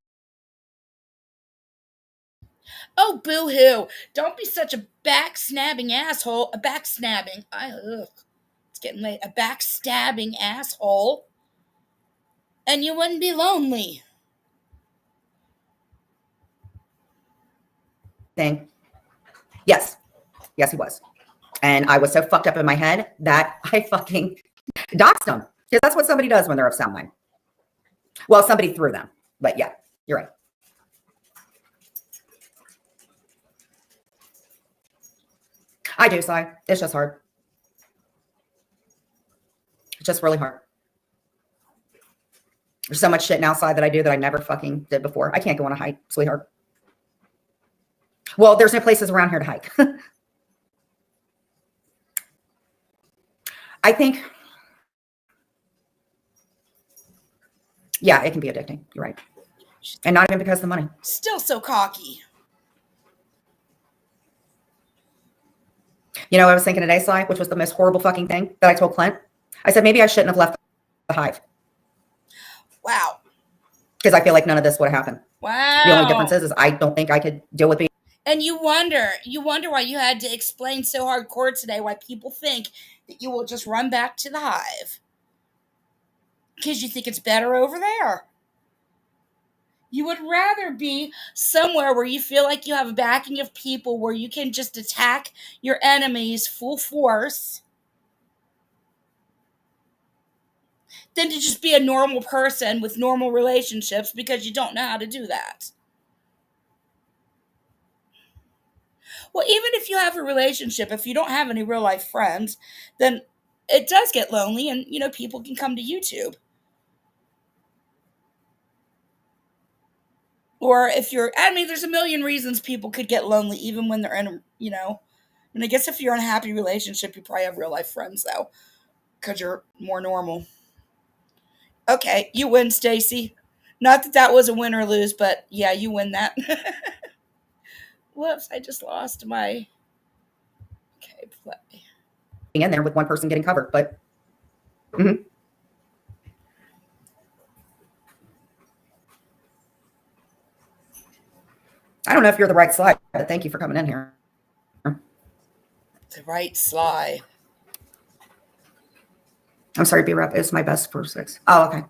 Oh Oh, boo-hoo. Don't be such a backstabbing asshole. A backstabbing. It's getting late. A backstabbing asshole. And you wouldn't be lonely. Thing. Yes. Yes, he was. And I was so fucked up in my head that I fucking doxed him. Because that's what somebody does when they're of sound mind. Well, somebody threw them. But yeah, you're right. I do, Sai. It's just hard. It's just really hard. There's so much shit now, Sai, that I do that I never fucking did before. I can't go on a hike, sweetheart. Well, there's no places around here to hike. I think, yeah, it can be addicting. You're right. And not even because of the money. Still so cocky. You know, I was thinking today, Sly, which was the most horrible fucking thing that I told Clint. I said, maybe I shouldn't have left the hive. Wow. Because I feel like none of this would have happened. Wow. The only difference is I don't think I could deal with being. And you wonder why you had to explain so hardcore today why people think that you will just run back to the hive. Because you think it's better over there. You would rather be somewhere where you feel like you have a backing of people where you can just attack your enemies full force than to just be a normal person with normal relationships because you don't know how to do that. Well, even if you have a relationship, if you don't have any real life friends, then it does get lonely and, people can come to YouTube. Or if there's a million reasons people could get lonely even when they're in, and I guess if you're in a happy relationship, you probably have real life friends though, because you're more normal. Okay, you win, Stacy. Not that was a win or lose, but yeah, you win that. Whoops, I just lost my. Okay, play. In there with one person getting covered, but. I don't know if you're the right Sly, but thank you for coming in here. The right Sly. I'm sorry, B-Rap. It's my best for 6. Oh, okay.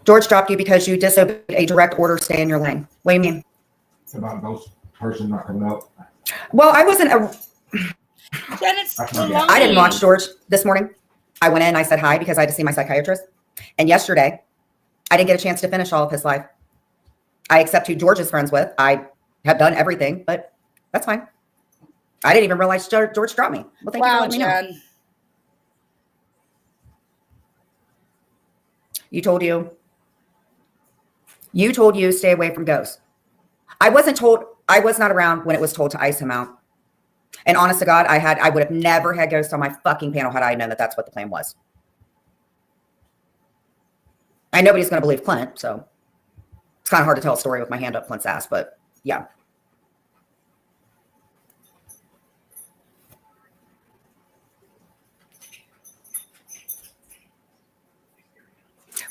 George dropped you because you disobeyed a direct order, stay in your lane. What do you mean? About those person not coming out. Well, I wasn't Then it's I didn't watch George this morning. I went in, I said hi because I had to see my psychiatrist. And yesterday, I didn't get a chance to finish all of his life. I accept who George is friends with. I have done everything, but that's fine. I didn't even realize George dropped me. Well, thank you for letting me know. You told you stay away from ghosts. I was not around when it was told to ice him out. And honest to God, I would have never had ghosts on my fucking panel had I known that that's what the plan was. And nobody's going to believe Clint, so it's kind of hard to tell a story with my hand up Clint's ass, but yeah.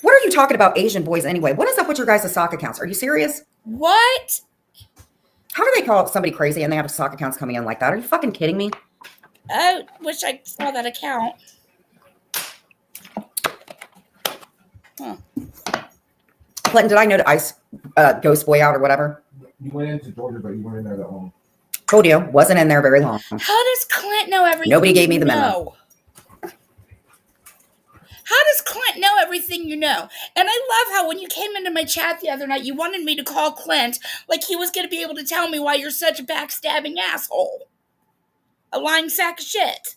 What are you talking about Asian boys anyway? What is up with your guys' sock accounts? Are you serious? What? How do they call somebody crazy and they have sock accounts coming in like that? Are you fucking kidding me? I wish I saw that account. Huh. Clinton, did I know to ice Ghost Boy out or whatever? You went into Georgia, but you weren't in there that long. Told you, wasn't in there very long. How does Clint know everything? Nobody gave me the memo. How does Clint know everything you know? And I love how when you came into my chat the other night, you wanted me to call Clint like he was going to be able to tell me why you're such a backstabbing asshole. A lying sack of shit.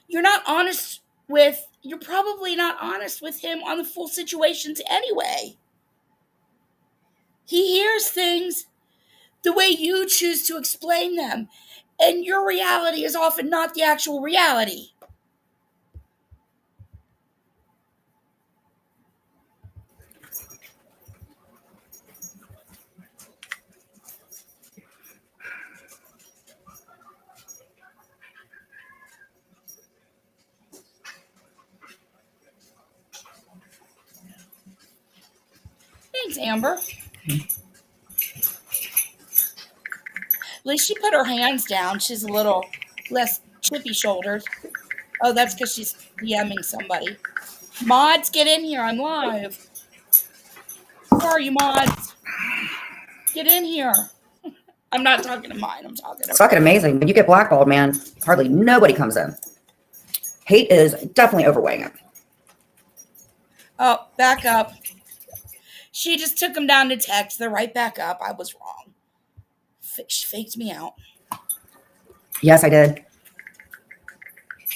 You're probably not honest with him on the full situations anyway. He hears things the way you choose to explain them. And your reality is often not the actual reality. Thanks, Amber. At least she put her hands down. She's a little less chippy-shouldered. Oh, that's because she's DMing somebody. Mods, get in here. I'm live. Where are you, mods? Get in here. I'm not talking to mine. I'm talking to... It's fucking amazing. When you get blackballed, man, hardly nobody comes in. Hate is definitely overweighing it. Oh, back up. She just took them down to text. They're right back up. I was wrong. She faked me out. Yes, I did.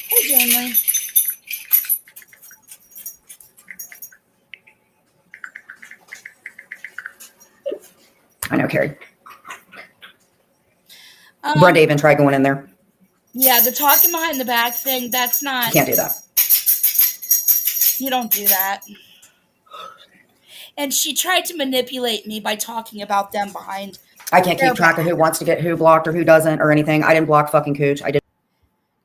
Hey, Janely. I know, Carrie. Brenda even tried going in there. Yeah, the talking behind the back thing, that's not... You can't do that. You don't do that. And she tried to manipulate me by talking about them behind... I can't keep track of who wants to get who blocked or who doesn't or anything. I didn't block fucking Cooch. I did.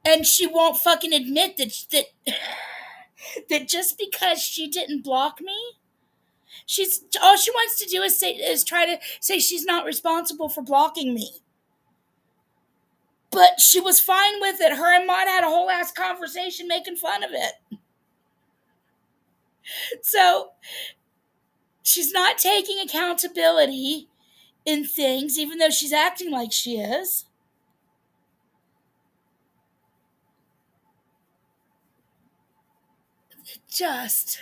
And she won't fucking admit that just because she didn't block me, all she wants to do is try to say she's not responsible for blocking me. But she was fine with it. Her and Mod had a whole ass conversation making fun of it. So she's not taking accountability in things, even though she's acting like she is. Just...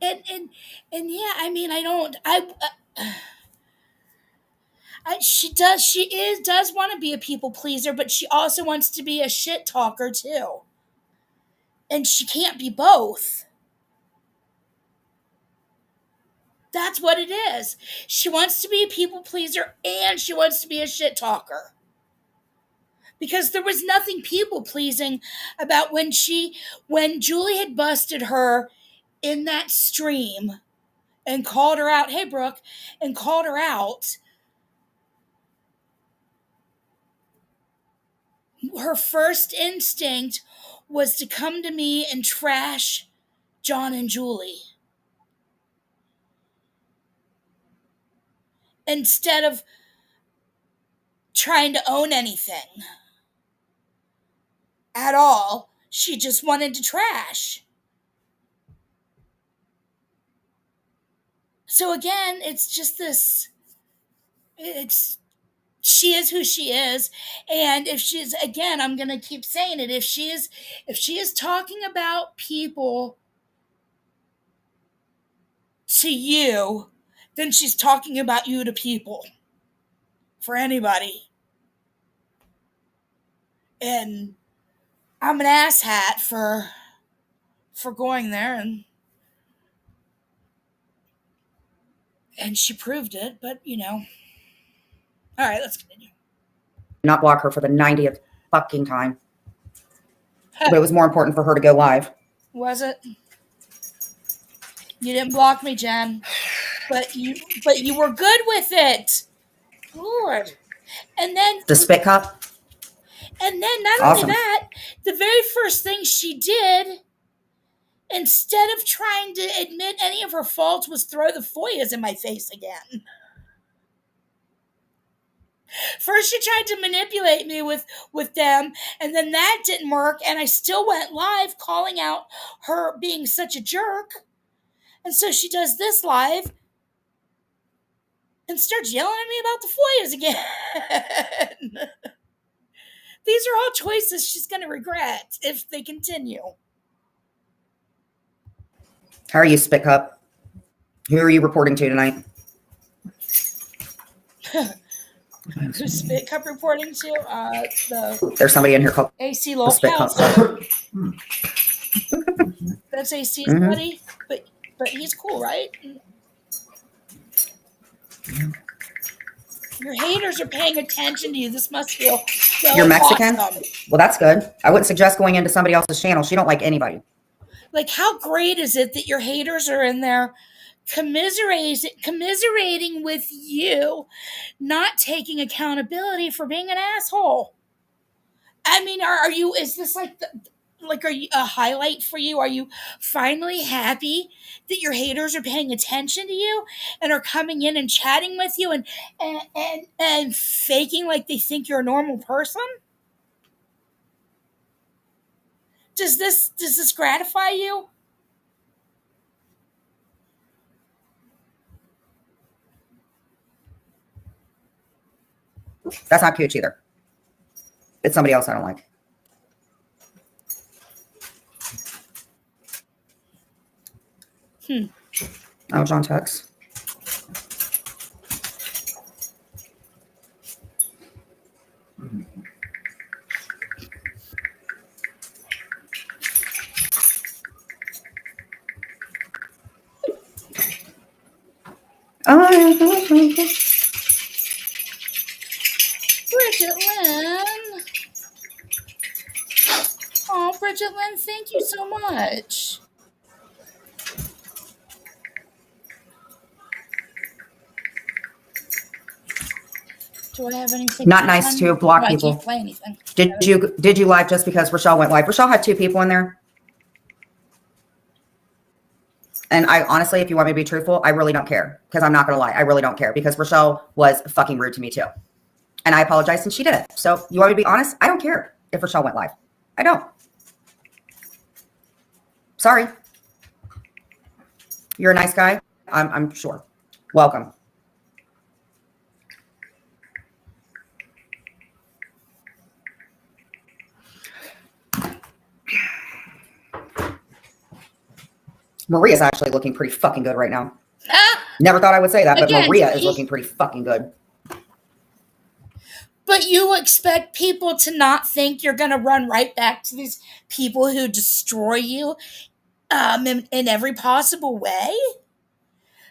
And yeah, I mean, she does want to be a people pleaser, but she also wants to be a shit talker too. And she can't be both. That's what it is. She wants to be a people pleaser and she wants to be a shit talker. Because there was nothing people pleasing about when Julie had busted her in that stream and called her out. Hey, Brooke, and called her out. Her first instinct was to come to me and trash John and Julie. Instead of trying to own anything at all, she just wanted to trash. So again, it's just this, she is who she is. And if she's, again, I'm going to keep saying it, if she is talking about people to you, then she's talking about you to people. For anybody. And I'm an asshat for going there, and she proved it, but you know. All right, let's continue. Not block her for the 90th fucking time. But it was more important for her to go live. Was it? You didn't block me, Jen. But you were good with it. Lord. And then The spit cup. And then not Awesome. only that, the very first thing she did, instead of trying to admit any of her faults, was throw the FOIAs in my face again. First she tried to manipulate me with them, and then that didn't work, and I still went live calling out her being such a jerk. And so she does this live and starts yelling at me about the FOIAs again. These are all choices she's going to regret if they continue. How are you, Spit Cup? Who are you reporting to tonight? Who's Spit Cup reporting to? There's somebody in here called AC the Spit Cup. That's AC's buddy, but he's cool, right? Your haters are paying attention to you. This must feel so You're Mexican? awesome. Well, that's good. I wouldn't suggest going into somebody else's channel. She don't like anybody. Like, how great is it that your haters are in there commiserating with you, not taking accountability for being an asshole? I mean, is this like like, are you a highlight for you? Are you finally happy that your haters are paying attention to you and are coming in and chatting with you and faking like they think you're a normal person? Does this gratify you? That's not cute either. It's somebody else I don't like. Oh, John Tux. Bridget Lynn. Oh, Bridget Lynn, thank you so much. Do I have anything? Not nice to block people. I can't play anything. Did you live just because Rochelle went live? Rochelle had 2 people in there. And I honestly, if you want me to be truthful, I really don't care, because I'm not going to lie. I really don't care, because Rochelle was fucking rude to me too. And I apologized and she did it. So you want me to be honest? I don't care if Rochelle went live. I don't. Sorry. You're a nice guy. I'm sure. Welcome. Maria's actually looking pretty fucking good right now. Never thought I would say that, but Again, Maria is looking pretty fucking good. But you expect people to not think you're going to run right back to these people who destroy you in every possible way?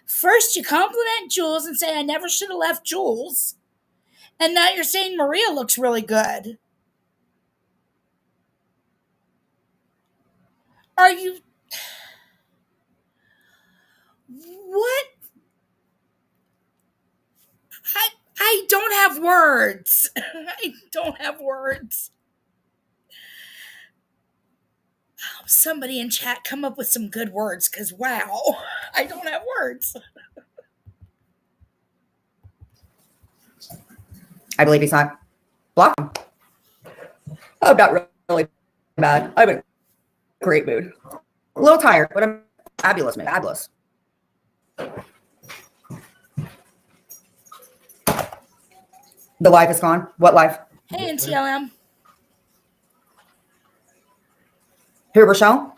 First, you compliment Jules and say, I never should have left Jules. And now you're saying Maria looks really good. Are you... What? I don't have words. I don't have words. Oh, somebody in chat come up with some good words, because wow, I don't have words. I believe he's not. Block him. I'm not really bad. I'm in a great mood. A little tired, but I'm fabulous, man. Fabulous. The life is gone. What life? Hey, NTLM. Who, Rochelle?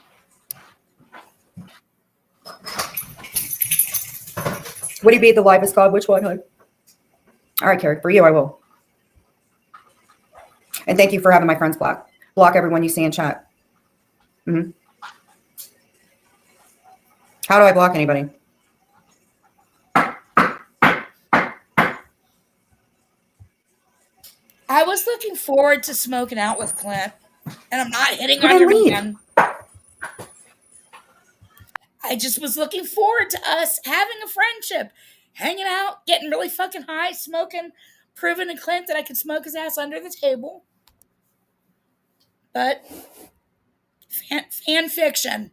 Would he be the life is gone? Which one, hon? All right, Carrie. For you, I will. And thank you for having my friends block. Block everyone you see in chat. Mm-hmm. How do I block anybody? I was looking forward to smoking out with Clint, and I'm not hitting on him again. I just was looking forward to us having a friendship, hanging out, getting really fucking high, smoking, proving to Clint that I could smoke his ass under the table. But fan fiction.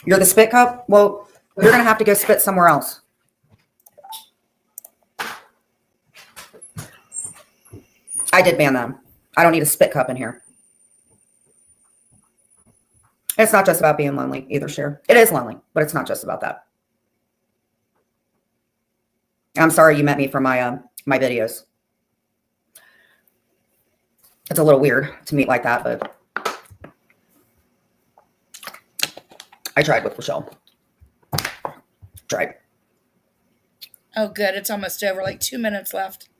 You're the spit cup? Well, you're going to have to go spit somewhere else. I did ban them. I don't need a spit cup in here. It's not just about being lonely either, Cher. It is lonely, but it's not just about that. I'm sorry you met me from my my videos. It's a little weird to meet like that, but I tried with Rochelle. Tried. Oh, good. It's almost over. Like 2 minutes left.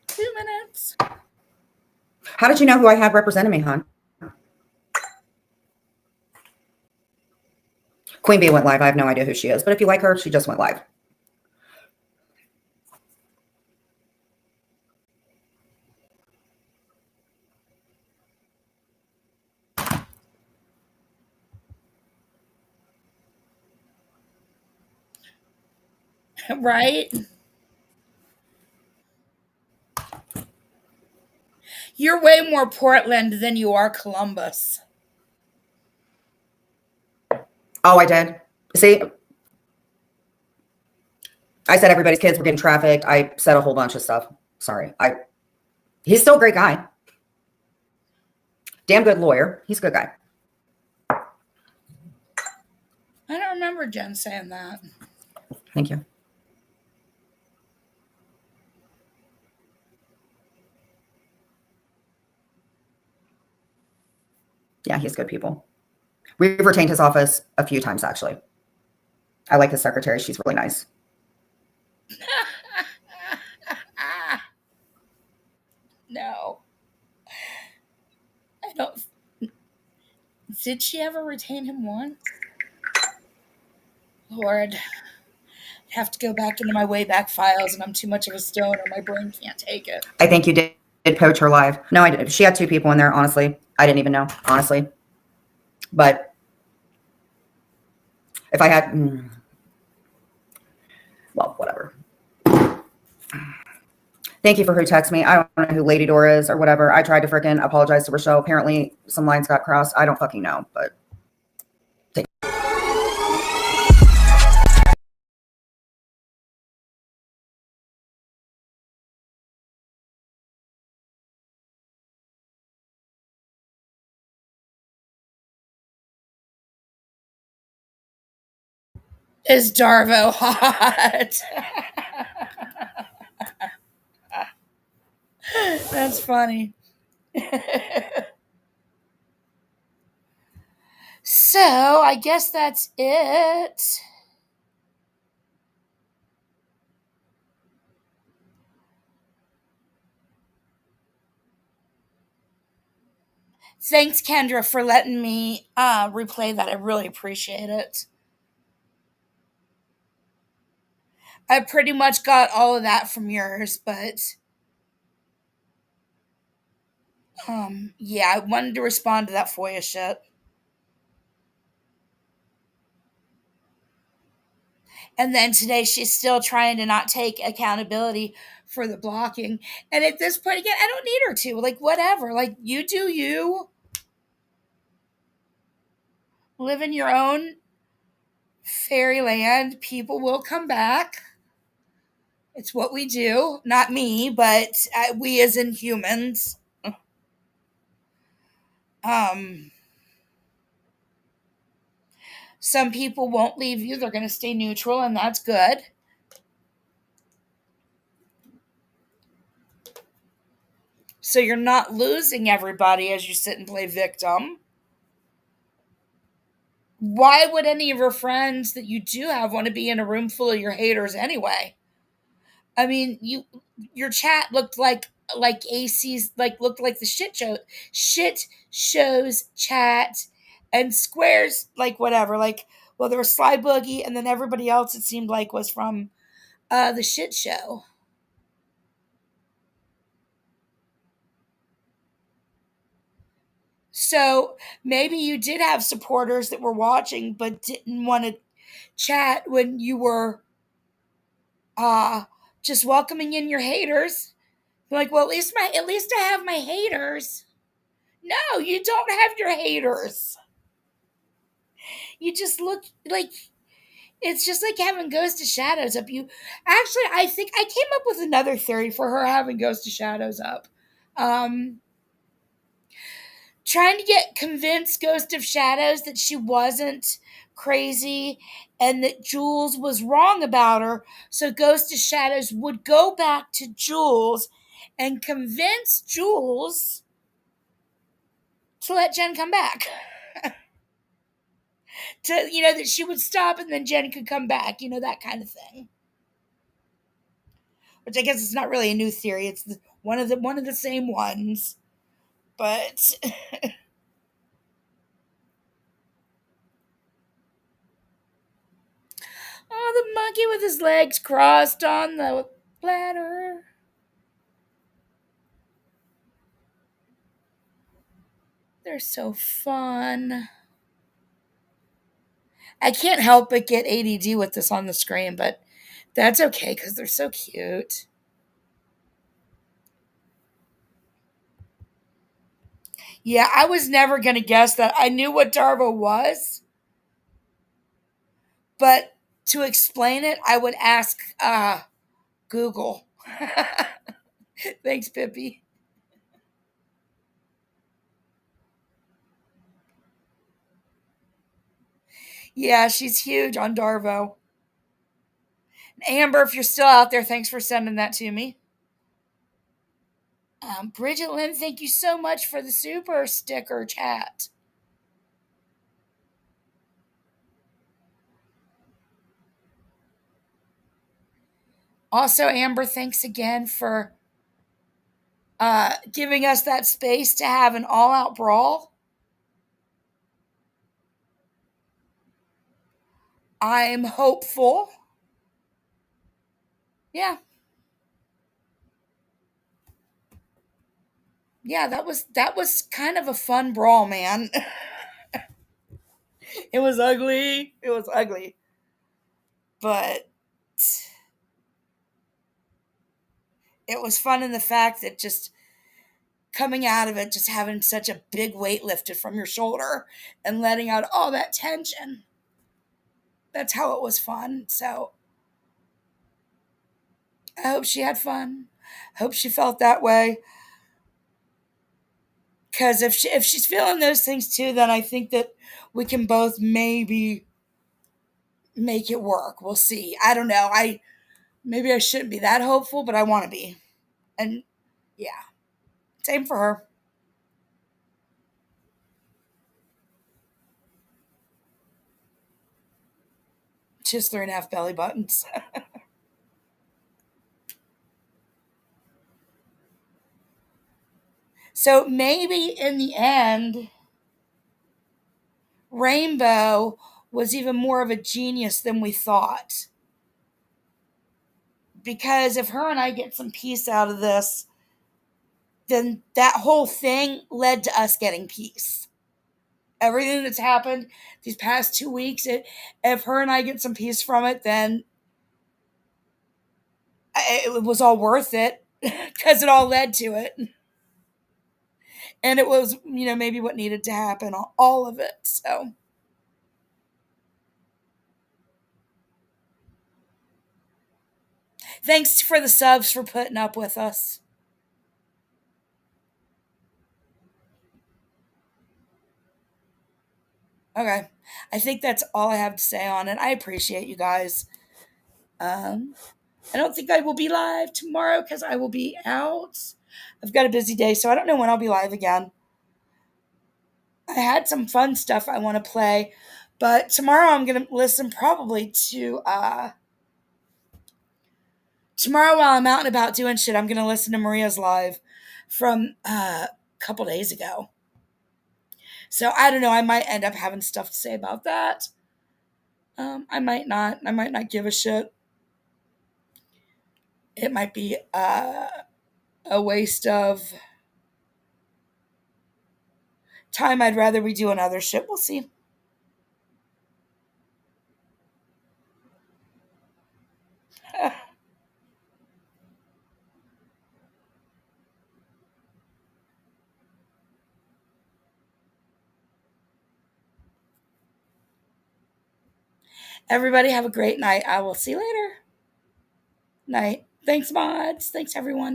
2 minutes. How did you know who I had representing me, hon? Queen Bee went live. I have no idea who she is, but if you like her, she just went live. Right? You're way more Portland than you are Columbus. Oh, I did. See, I said everybody's kids were getting trafficked. I said a whole bunch of stuff. Sorry. He's still a great guy. Damn good lawyer. He's a good guy. I don't remember Jen saying that. Thank you. Yeah, he's good people. We've retained his office a few times, actually. I like his secretary. She's really nice. No. I don't. Did she ever retain him once? Lord. I'd have to go back into my Wayback Files, and I'm too much of a stoner. My brain can't take it. I think you did poach her live. No, I did. She had 2 people in there, honestly. I didn't even know, honestly. But if I had, well, whatever. Thank you for who texted me. I don't know who Lady Dora is or whatever. I tried to freaking apologize to Rochelle. Apparently some lines got crossed. I don't fucking know, but. Is Darvo hot? That's funny. So, I guess that's it. Thanks, Kendra, for letting me replay that. I really appreciate it. I pretty much got all of that from yours, but yeah, I wanted to respond to that FOIA shit. And then today she's still trying to not take accountability for the blocking. And at this point, again, I don't need her to. Like, whatever. Like, you do you. Live in your own fairyland. People will come back. It's what we do. Not me, but we as in humans. Some people won't leave you. They're going to stay neutral, and that's good. So you're not losing everybody as you sit and play victim. Why would any of your friends that you do have want to be in a room full of your haters anyway? I mean, your chat looked like AC's, looked like the shit shows chat, and Square's whatever. Well, there was Sly Boogie, and then everybody else it seemed like was from the shit show. So maybe you did have supporters that were watching but didn't want to chat when you were just welcoming in your haters. Like, well, at least I have my haters. No, you don't have your haters. You just look like it's just like having Ghost of Shadows up. You actually, I think I came up with another theory for her having Ghost of Shadows up. Trying to convince Ghost of Shadows that she wasn't crazy and that Jules was wrong about her, so Ghost of Shadows would go back to Jules and convince Jules to let Jen come back. That she would stop and then Jen could come back, that kind of thing. Which I guess it's not really a new theory. It's one of the same ones. But oh, the monkey with his legs crossed on the ladder. They're so fun. I can't help but get ADD with this on the screen, but that's okay because they're so cute. Yeah, I was never going to guess that. I knew what Darvo was, but to explain it, I would ask Google. Thanks, Pippi. Yeah, she's huge on Darvo. Amber, if you're still out there, thanks for sending that to me. Bridget Lynn, thank you so much for the super sticker chat. Also, Amber, thanks again for giving us that space to have an all-out brawl. I'm hopeful. Yeah. Yeah, that was kind of a fun brawl, man. It was ugly. It was ugly. But it was fun in the fact that just coming out of it, just having such a big weight lifted from your shoulder and letting out all that tension. That's how it was fun. So I hope she had fun. Hope she felt that way. Because if she's feeling those things too, then I think that we can both maybe make it work. We'll see. I don't know. Maybe I shouldn't be that hopeful, but I want to be. And yeah, same for her. Just 3.5 belly buttons. So maybe in the end, Rainbow was even more of a genius than we thought. Because if her and I get some peace out of this, then that whole thing led to us getting peace. Everything that's happened these past 2 weeks, if her and I get some peace from it, then it was all worth it because it all led to it. And it was, maybe what needed to happen, all of it. So thanks for the subs for putting up with us. Okay. I think that's all I have to say on it. I appreciate you guys. I don't think I will be live tomorrow because I will be out. I've got a busy day, so I don't know when I'll be live again. I had some fun stuff I want to play, but tomorrow I'm going to listen probably to, tomorrow while I'm out and about doing shit, I'm going to listen to Maria's live from a couple days ago. So I don't know. I might end up having stuff to say about that. I might not. I might not give a shit. It might be a waste of time. I'd rather be doing other shit. We'll see. Everybody have a great night. I will see you later. Night. Thanks, mods. Thanks, everyone.